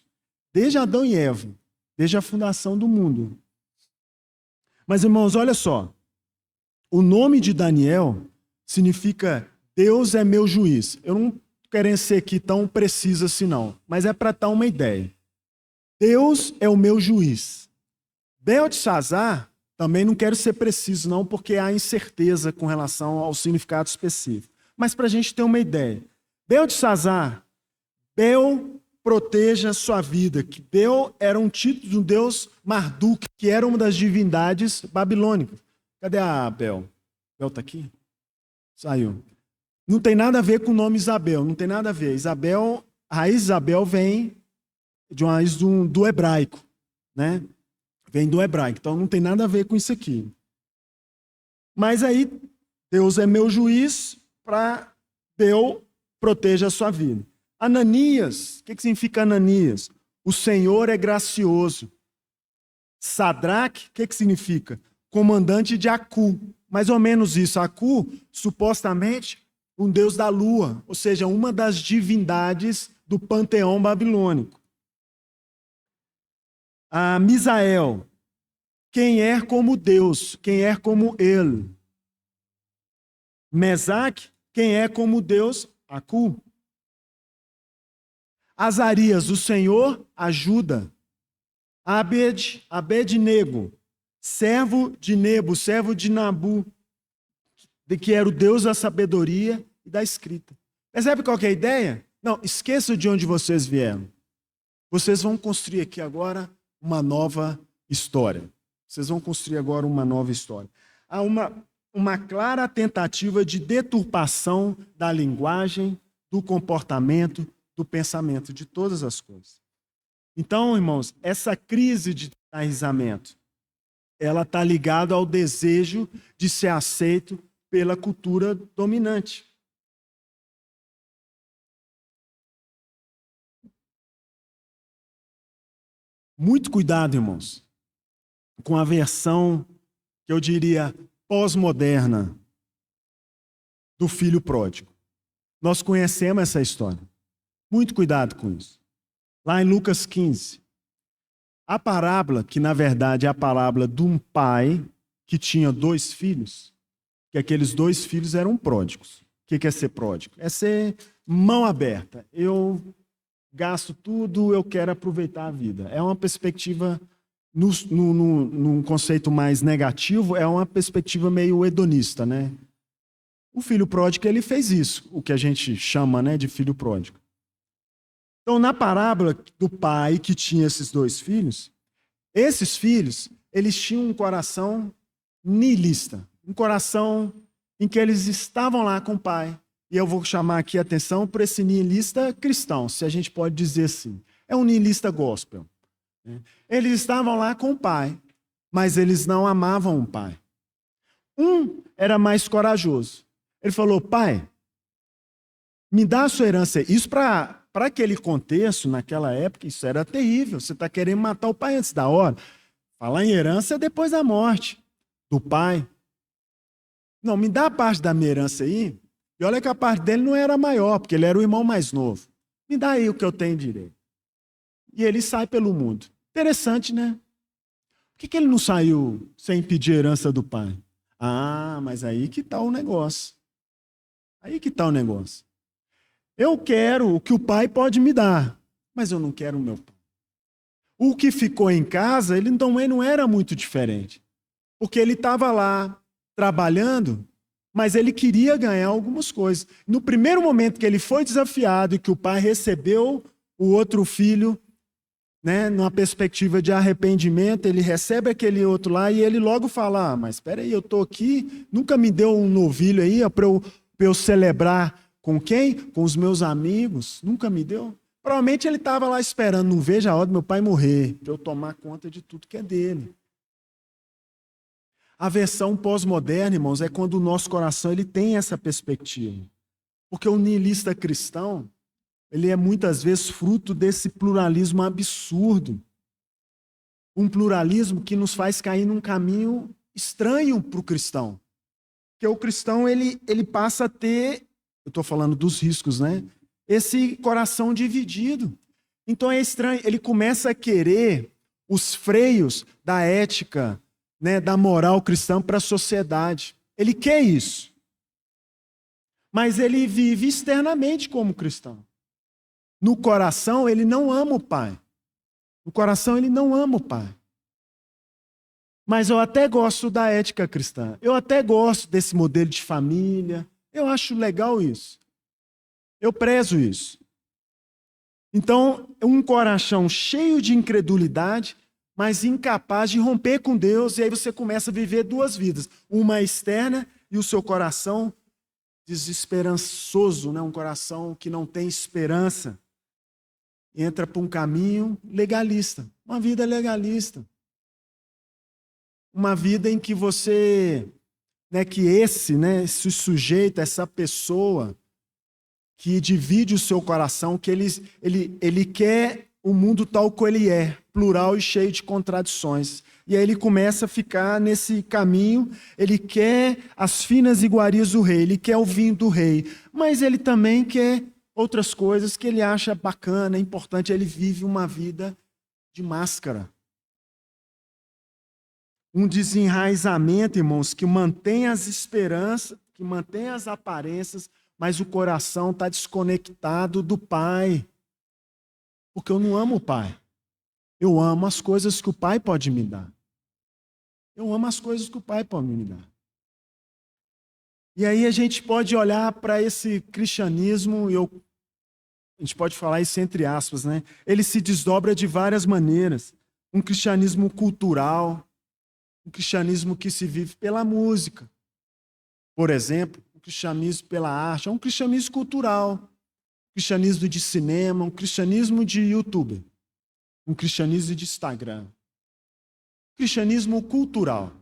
Desde Adão e Eva. Desde a fundação do mundo. Mas, irmãos, olha só. O nome de Daniel significa Deus é meu juiz. Eu não quero ser aqui tão preciso assim, não. Mas é para dar uma ideia. Deus é o meu juiz. Beltesazar, também não quero ser preciso, não, porque há incerteza com relação ao significado específico. Mas para a gente ter uma ideia. Beltesazar, Bel proteja sua vida. Que Bel era um título de um deus Marduk, que era uma das divindades babilônicas. Cadê a Bel? Bel está aqui? Saiu. Não tem nada a ver com o nome Isabel, não tem nada a ver. Isabel, a raiz Isabel vem de uma raiz do hebraico, né? Vem do hebraico, então não tem nada a ver com isso aqui. Mas aí, Deus é meu juiz para Deus proteja a sua vida. Ananias, o que significa Ananias? O Senhor é gracioso. Sadraque, o que significa? Comandante de Acu. Mais ou menos isso. Acu, supostamente, um deus da lua, ou seja, uma das divindades do panteão babilônico. A Misael, quem é como Deus, quem é como ele. Mesaque, quem é como Deus, Acu. Azarias, o Senhor ajuda. Abednego, servo de Nebo, servo de Nabu, que era o Deus da sabedoria e da escrita. Percebe qual que é a ideia? Não, esqueça de onde vocês vieram. Vocês vão construir aqui agora uma nova história. Vocês vão construir agora uma nova história. Há uma clara tentativa de deturpação da linguagem, do comportamento, do pensamento, de todas as coisas. Então, irmãos, essa crise de enraizamento, ela está ligada ao desejo de ser aceito pela cultura dominante. Muito cuidado, irmãos, com a versão, que eu diria, pós-moderna do filho pródigo. Nós conhecemos essa história. Muito cuidado com isso. Lá em Lucas 15, a parábola, que na verdade é a parábola de um pai que tinha 2 filhos, que aqueles 2 filhos eram pródigos. O que é ser pródigo? É ser mão aberta. Eu gasto tudo, eu quero aproveitar a vida. É uma perspectiva, num conceito mais negativo, é uma perspectiva meio hedonista, né? O filho pródigo, ele fez isso, o que a gente chama, né, de filho pródigo. Então, na parábola do pai que tinha esses 2 filhos, esses filhos, eles tinham um coração nihilista, um coração em que eles estavam lá com o pai. E eu vou chamar aqui a atenção para esse nihilista cristão, se a gente pode dizer assim. É um nihilista gospel. Eles estavam lá com o pai, mas eles não amavam o pai. Um era mais corajoso. Ele falou, pai, me dá a sua herança. Isso para aquele contexto, naquela época, isso era terrível. Você está querendo matar o pai antes da hora. Falar em herança é depois da morte do pai. Não, me dá a parte da minha herança aí. E olha que a parte dele não era maior, porque ele era o irmão mais novo. Me dá aí o que eu tenho direito. E ele sai pelo mundo. Interessante, né? Por que ele não saiu sem pedir herança do pai? Ah, mas aí que está o negócio. Aí que está o negócio. Eu quero o que o pai pode me dar, mas eu não quero o meu pai. O que ficou em casa, ele também não era muito diferente. Porque ele estava lá trabalhando, mas ele queria ganhar algumas coisas. No primeiro momento que ele foi desafiado e que o pai recebeu o outro filho, né, numa perspectiva de arrependimento, ele recebe aquele outro lá e ele logo fala: ah, mas espera aí, eu estou aqui, nunca me deu um novilho aí para eu celebrar com quem? Com os meus amigos, nunca me deu. Provavelmente ele estava lá esperando, não veja a hora do meu pai morrer, para eu tomar conta de tudo que é dele. A versão pós-moderna, irmãos, é quando o nosso coração ele tem essa perspectiva. Porque o niilista cristão, ele é muitas vezes fruto desse pluralismo absurdo. Um pluralismo que nos faz cair num caminho estranho para o cristão. Porque o cristão, ele passa a ter, eu estou falando dos riscos, né? Esse coração dividido. Então é estranho, ele começa a querer os freios da ética, né, da moral cristã para a sociedade. Ele quer isso. Mas ele vive externamente como cristão. No coração, ele não ama o pai. No coração, ele não ama o pai. Mas eu até gosto da ética cristã. Eu até gosto desse modelo de família. Eu acho legal isso. Eu prezo isso. Então, um coração cheio de incredulidade, mas incapaz de romper com Deus, e aí você começa a viver duas vidas. Uma externa e o seu coração desesperançoso, né? Um coração que não tem esperança. Entra para um caminho legalista, uma vida legalista. Uma vida em que você, né, que esse sujeito, essa pessoa que divide o seu coração, que ele quer o mundo tal como ele é, plural e cheio de contradições. E aí ele começa a ficar nesse caminho, ele quer as finas iguarias do rei, ele quer o vinho do rei, mas ele também quer outras coisas que ele acha bacana, importante, ele vive uma vida de máscara. Um desenraizamento, irmãos, que mantém as esperanças, que mantém as aparências, mas o coração está desconectado do Pai. Porque eu não amo o Pai. Eu amo as coisas que o Pai pode me dar. Eu amo as coisas que o Pai pode me dar. E aí a gente pode olhar para esse cristianismo, a gente pode falar isso entre aspas, né? Ele se desdobra de várias maneiras. Um cristianismo cultural, um cristianismo que se vive pela música. Por exemplo, um cristianismo pela arte, é um cristianismo cultural, um cristianismo de cinema, um cristianismo de YouTube, um cristianismo de Instagram. Um cristianismo cultural,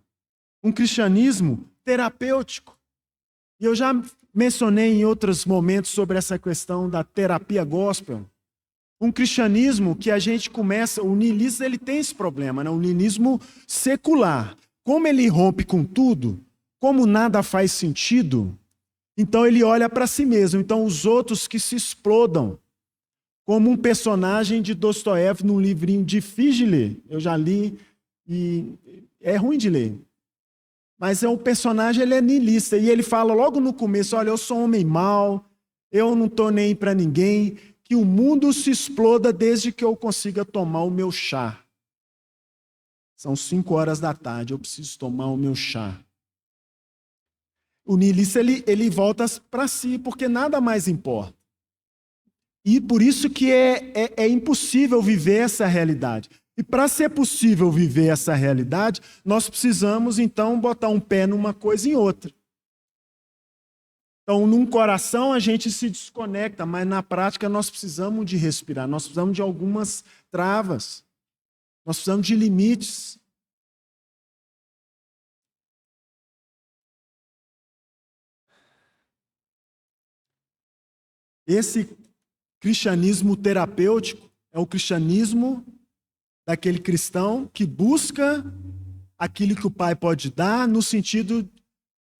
um cristianismo terapêutico. E eu já mencionei em outros momentos sobre essa questão da terapia gospel. Um cristianismo que a gente começa, o niilismo ele tem esse problema, né? O niilismo secular. Como ele rompe com tudo, como nada faz sentido, então ele olha para si mesmo. Então os outros que se explodam, como um personagem de Dostoiévski num livrinho difícil de ler. Eu já li e é ruim de ler. Mas o personagem ele é niilista e ele fala logo no começo, olha, eu sou um homem mau, eu não estou nem para ninguém, que o mundo se exploda desde que eu consiga tomar o meu chá. São 5 horas da tarde, eu preciso tomar o meu chá. O niilista ele volta para si, porque nada mais importa. E por isso que é impossível viver essa realidade. E para ser possível viver essa realidade, nós precisamos, então, botar um pé numa coisa e em outra. Então, num coração a gente se desconecta, mas na prática nós precisamos de respirar, nós precisamos de algumas travas, nós precisamos de limites. Esse cristianismo terapêutico é o cristianismo daquele cristão que busca aquilo que o Pai pode dar no sentido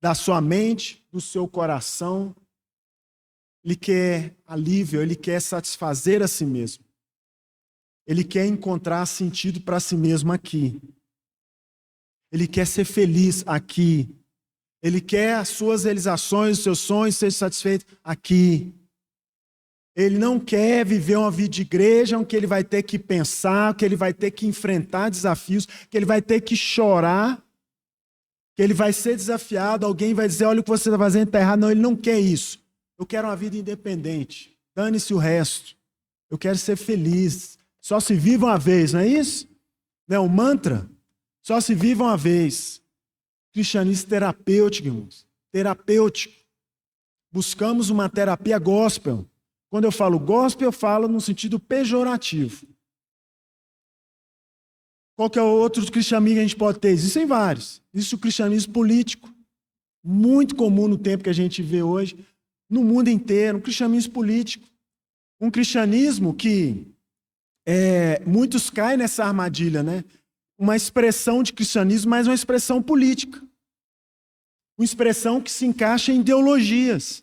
da sua mente, do seu coração. Ele quer alívio, ele quer satisfazer a si mesmo. Ele quer encontrar sentido para si mesmo aqui. Ele quer ser feliz aqui. Ele quer as suas realizações, os seus sonhos, ser satisfeito aqui. Ele não quer viver uma vida de igreja onde ele vai ter que pensar, que ele vai ter que enfrentar desafios, que ele vai ter que chorar, que ele vai ser desafiado, alguém vai dizer, olha o que você está fazendo está errado. Não, ele não quer isso. Eu quero uma vida independente. Dane-se o resto. Eu quero ser feliz. Só se vive uma vez, não é isso? Não é um mantra? Só se vive uma vez. Cristianismo terapêutico, irmãos. Terapêutico. Buscamos uma terapia gospel. Quando eu falo gospel, eu falo no sentido pejorativo. Qual que é o outro cristianismo que a gente pode ter? Existem vários. Existe o cristianismo político, muito comum no tempo que a gente vê hoje, no mundo inteiro, um cristianismo político. Um cristianismo que muitos caem nessa armadilha, né? Uma expressão de cristianismo, mas uma expressão política. Uma expressão que se encaixa em ideologias.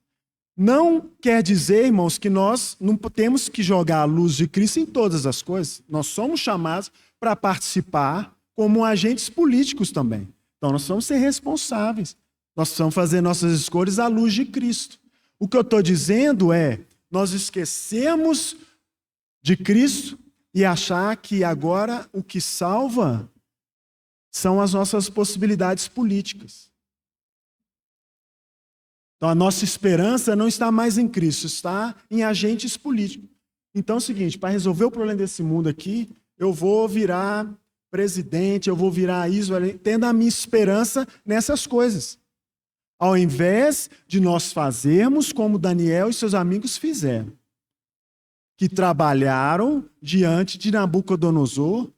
Não quer dizer, irmãos, que nós não temos que jogar a luz de Cristo em todas as coisas. Nós somos chamados para participar como agentes políticos também. Então, nós precisamos ser responsáveis. Nós precisamos fazer nossas escolhas à luz de Cristo. O que eu estou dizendo é, nós esquecemos de Cristo e achar que agora o que salva são as nossas possibilidades políticas. Então, a nossa esperança não está mais em Cristo, está em agentes políticos. Então, é o seguinte, para resolver o problema desse mundo aqui, eu vou virar presidente, eu vou virar isso, tendo a minha esperança nessas coisas. Ao invés de nós fazermos como Daniel e seus amigos fizeram, que trabalharam diante de Nabucodonosor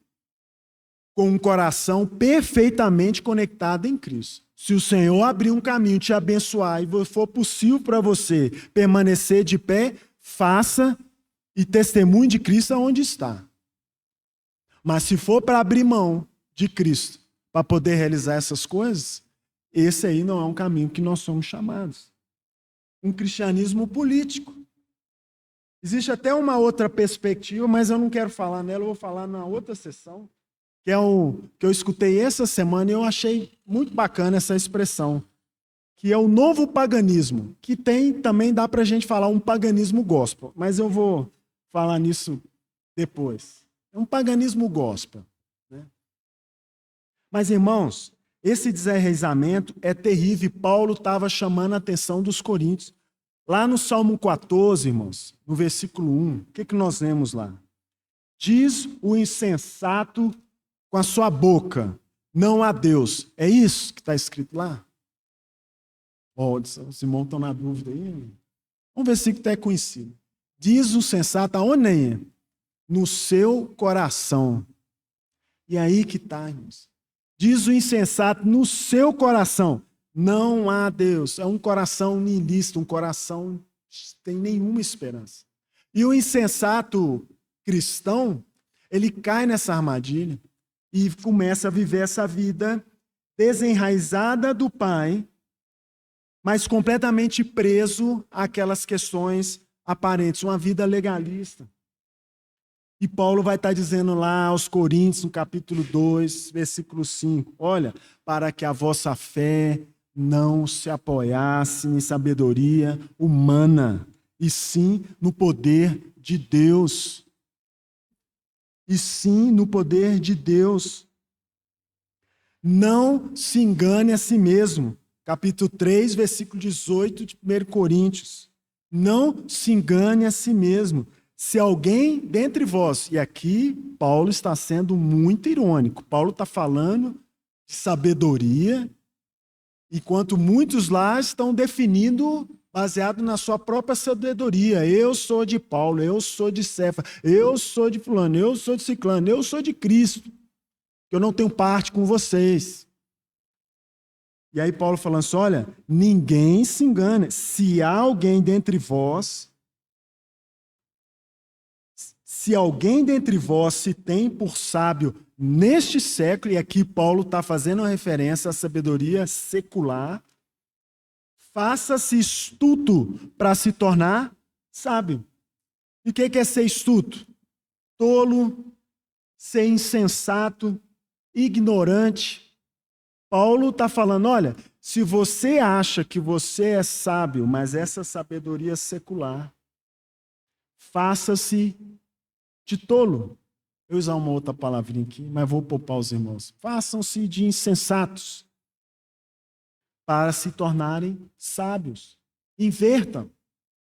com um coração perfeitamente conectado em Cristo. Se o Senhor abrir um caminho, te abençoar e for possível para você permanecer de pé, faça e testemunhe de Cristo aonde está. Mas se for para abrir mão de Cristo para poder realizar essas coisas, esse aí não é um caminho que nós somos chamados. Um cristianismo político. Existe até uma outra perspectiva, mas eu não quero falar nela, eu vou falar na outra sessão, que é o que eu escutei essa semana e eu achei muito bacana essa expressão, que é o novo paganismo, que também dá para a gente falar um paganismo gospel, mas eu vou falar nisso depois. É um paganismo gospel. Né? Mas, irmãos, esse desenraizamento é terrível. Paulo estava chamando a atenção dos coríntios. Lá no Salmo 14, irmãos, no versículo 1, o que nós lemos lá? Diz o insensato com a sua boca, não há Deus. É isso que está escrito lá? Os irmãos estão na dúvida aí. Vamos ver se está conhecido. Diz o sensato, aonde é? No seu coração. E aí que está, irmãos. Diz o insensato, no seu coração, não há Deus. É um coração niilista, um coração que tem nenhuma esperança. E o insensato cristão, ele cai nessa armadilha e começa a viver essa vida desenraizada do Pai, mas completamente preso àquelas questões aparentes, uma vida legalista. E Paulo vai estar dizendo lá aos Coríntios, no capítulo 2, versículo 5, olha, para que a vossa fé não se apoiasse em sabedoria humana, e sim no poder de Deus. E sim no poder de Deus. Não se engane a si mesmo. Capítulo 3, versículo 18 de 1 Coríntios. Não se engane a si mesmo. Se alguém dentre vós, e aqui Paulo está sendo muito irônico, Paulo está falando de sabedoria, enquanto muitos lá estão definindo baseado na sua própria sabedoria. Eu sou de Paulo, eu sou de Cefa, eu sou de fulano, eu sou de ciclano, eu sou de Cristo, que eu não tenho parte com vocês. E aí Paulo falando assim, olha, ninguém se engane. Se há alguém dentre vós, se alguém dentre vós se tem por sábio neste século, e aqui Paulo está fazendo uma referência à sabedoria secular, faça-se estudo para se tornar sábio. E o que é ser estudo? Tolo, ser insensato, ignorante, Paulo está falando, olha, se você acha que você é sábio, mas essa sabedoria secular, faça-se de tolo. Eu vou usar uma outra palavrinha aqui, mas vou poupar os irmãos. Façam-se de insensatos para se tornarem sábios. Invertam.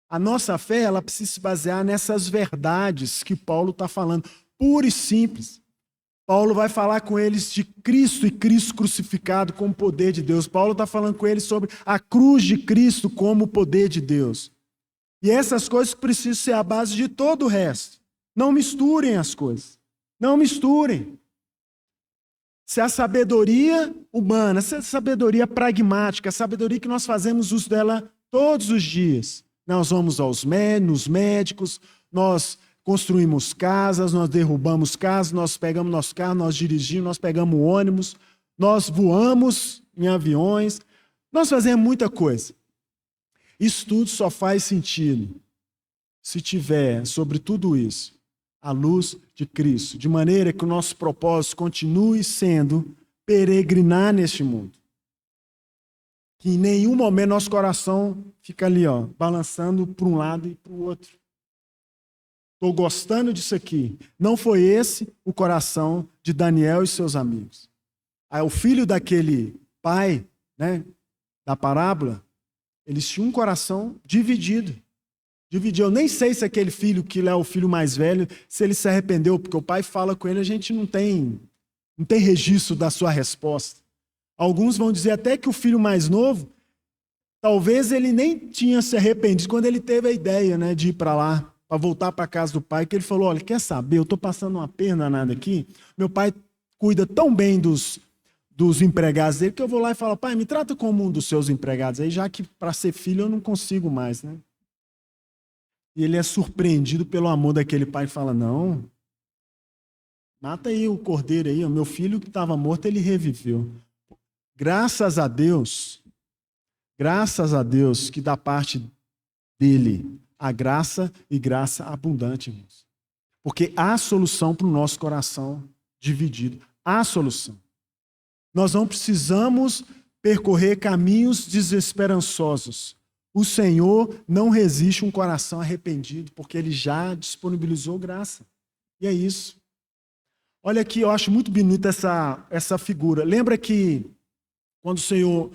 A nossa fé, ela precisa se basear nessas verdades que Paulo está falando, pura e simples. Paulo vai falar com eles de Cristo e Cristo crucificado como poder de Deus. Paulo está falando com eles sobre a cruz de Cristo como poder de Deus. E essas coisas precisam ser a base de todo o resto. Não misturem as coisas. Não misturem. Se a sabedoria humana, se a sabedoria pragmática, a sabedoria que nós fazemos uso dela todos os dias. Nós vamos nos médicos, nós construímos casas, nós derrubamos casas, nós pegamos nosso carro, nós dirigimos, nós pegamos ônibus, nós voamos em aviões, nós fazemos muita coisa. Isso tudo só faz sentido se tiver sobre tudo isso a luz de Cristo, de maneira que o nosso propósito continue sendo peregrinar neste mundo. Que em nenhum momento nosso coração fica ali, balançando para um lado e para o outro. Estou gostando disso aqui. Não foi esse o coração de Daniel e seus amigos. Aí o filho daquele pai, da parábola, eles tinham um coração dividido. Eu nem sei se aquele filho, que é o filho mais velho, se ele se arrependeu, porque o pai fala com ele, a gente não tem registro da sua resposta. Alguns vão dizer até que o filho mais novo, talvez ele nem tinha se arrependido quando ele teve a ideia, de ir para lá, para voltar para a casa do pai, que ele falou, olha, quer saber, eu estou passando uma pena nada aqui, meu pai cuida tão bem dos empregados dele, que eu vou lá e falo, pai, me trata como um dos seus empregados, aí já que para ser filho eu não consigo mais, E ele é surpreendido pelo amor daquele pai e fala, não, mata aí o cordeiro aí, o meu filho que estava morto, ele reviveu. Graças a Deus que da parte dele há graça e graça abundante, irmãos. Porque há solução para o nosso coração dividido. Há solução. Nós não precisamos percorrer caminhos desesperançosos. O Senhor não resiste um coração arrependido, porque Ele já disponibilizou graça. E é isso. Olha aqui, eu acho muito bonita essa figura. Lembra que quando o Senhor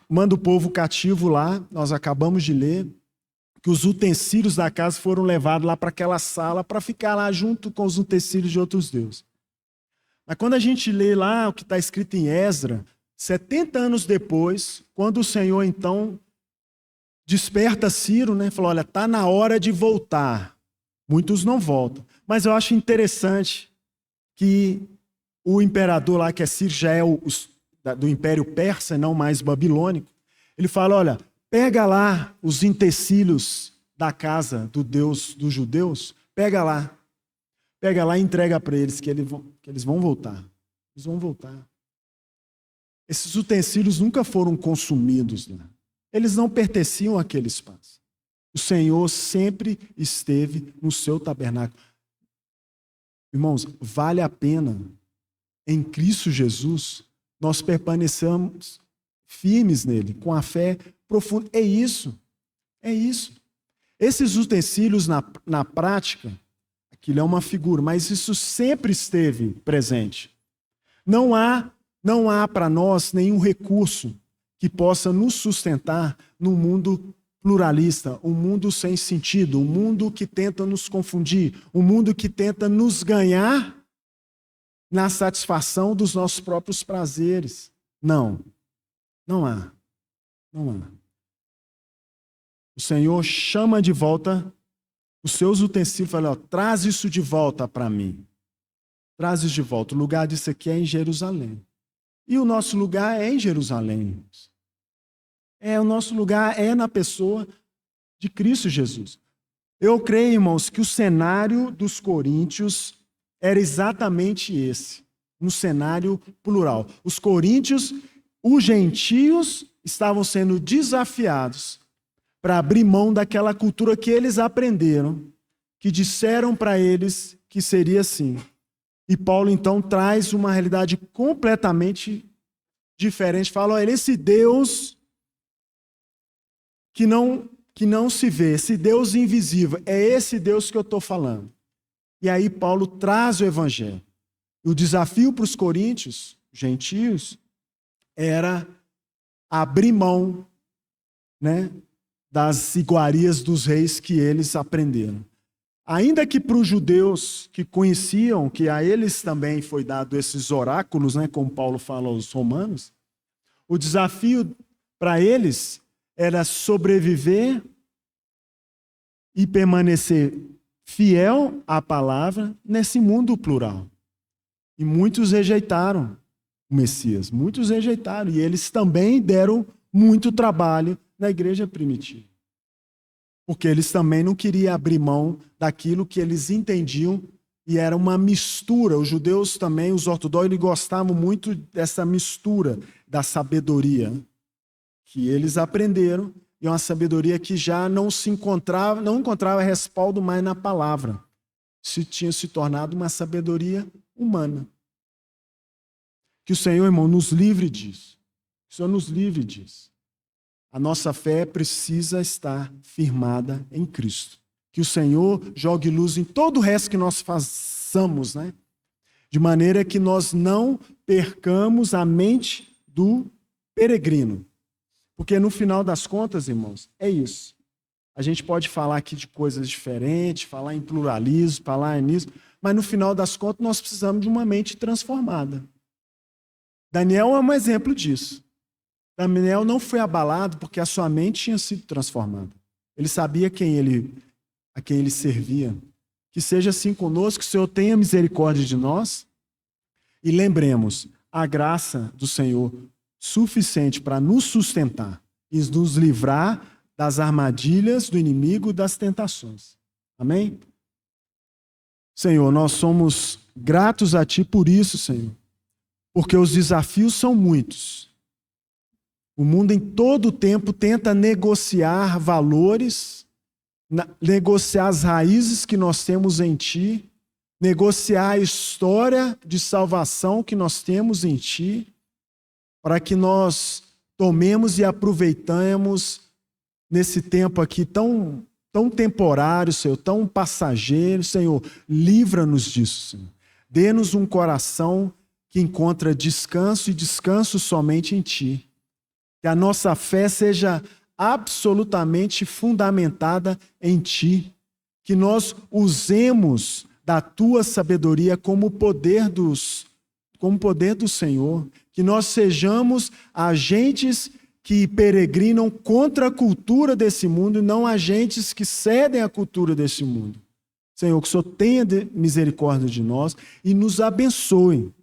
manda o povo cativo lá, nós acabamos de ler, que os utensílios da casa foram levados lá para aquela sala para ficar lá junto com os utensílios de outros deuses. Mas quando a gente lê lá o que está escrito em Esdra, 70 anos depois, quando o Senhor então desperta Ciro, falou, olha, está na hora de voltar. Muitos não voltam. Mas eu acho interessante que o imperador lá, que é Ciro, já é do Império Persa, não mais babilônico, ele fala, olha, pega lá os utensílios da casa do Deus dos judeus, pega lá e entrega para eles, que eles vão voltar. Eles vão voltar. Esses utensílios nunca foram consumidos, Eles não pertenciam àquele espaço. O Senhor sempre esteve no seu tabernáculo. Irmãos, vale a pena, em Cristo Jesus, nós permaneçamos firmes nele, com a fé profunda. É isso. Esses utensílios, na prática, aquilo é uma figura, mas isso sempre esteve presente. Não há para nós nenhum recurso que possa nos sustentar num mundo pluralista, um mundo sem sentido, um mundo que tenta nos confundir, um mundo que tenta nos ganhar na satisfação dos nossos próprios prazeres. Não há. O Senhor chama de volta os seus utensílios e fala, traz isso de volta para mim. Traz isso de volta. O lugar disso aqui é em Jerusalém. E o nosso lugar é em Jerusalém. O nosso lugar é na pessoa de Cristo Jesus. Eu creio, irmãos, que o cenário dos coríntios era exatamente esse. Um cenário plural. Os coríntios, os gentios, estavam sendo desafiados para abrir mão daquela cultura que eles aprenderam, que disseram para eles que seria assim. E Paulo, então, traz uma realidade completamente diferente. Fala, olha, esse Deus que não se vê, esse Deus invisível, é esse Deus que eu estou falando. E aí Paulo traz o evangelho. O desafio para os coríntios, gentios, era abrir mão, né, das iguarias dos reis que eles aprenderam. Ainda que para os judeus que conheciam, que a eles também foi dado esses oráculos, né, como Paulo fala aos romanos, o desafio para eles era sobreviver e permanecer fiel à palavra nesse mundo plural. E muitos rejeitaram o Messias, muitos rejeitaram, e eles também deram muito trabalho na igreja primitiva. Porque eles também não queriam abrir mão daquilo que eles entendiam, e era uma mistura. Os judeus também, os ortodoxos, gostavam muito dessa mistura da sabedoria que eles aprenderam, e uma sabedoria que já não encontrava respaldo mais na palavra. Isso tinha se tornado uma sabedoria humana. Que o Senhor, irmão, nos livre disso. Que o Senhor nos livre disso. A nossa fé precisa estar firmada em Cristo. Que o Senhor jogue luz em todo o resto que nós façamos, né? De maneira que nós não percamos a mente do peregrino. Porque no final das contas, irmãos, é isso. A gente pode falar aqui de coisas diferentes, falar em pluralismo, falar nisso, mas no final das contas nós precisamos de uma mente transformada. Daniel é um exemplo disso. Daniel não foi abalado porque a sua mente tinha sido transformada. Ele sabia a quem ele servia. Que seja assim conosco, que o Senhor tenha misericórdia de nós. E lembremos, a graça do Senhor suficiente para nos sustentar e nos livrar das armadilhas do inimigo, das tentações. Amém? Senhor, nós somos gratos a Ti por isso, Senhor. Porque os desafios são muitos. O mundo em todo o tempo tenta negociar valores, negociar as raízes que nós temos em Ti, negociar a história de salvação que nós temos em Ti, para que nós tomemos e aproveitemos nesse tempo aqui tão temporário, Senhor, tão passageiro. Senhor, livra-nos disso, Senhor. Dê-nos um coração que encontra descanso e descanso somente em Ti. Que a nossa fé seja absolutamente fundamentada em Ti. Que nós usemos da Tua sabedoria como poder do Senhor. Que nós sejamos agentes que peregrinam contra a cultura desse mundo e não agentes que cedem à cultura desse mundo. Senhor, que o Senhor tenha misericórdia de nós e nos abençoe,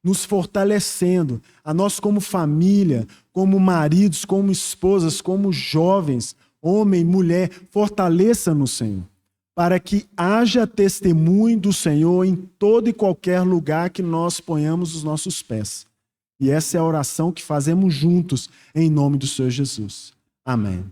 nos fortalecendo, a nós como família, como maridos, como esposas, como jovens, homem, mulher, fortaleça-nos, Senhor, para que haja testemunho do Senhor em todo e qualquer lugar que nós ponhamos os nossos pés. E essa é a oração que fazemos juntos, em nome do Senhor Jesus. Amém.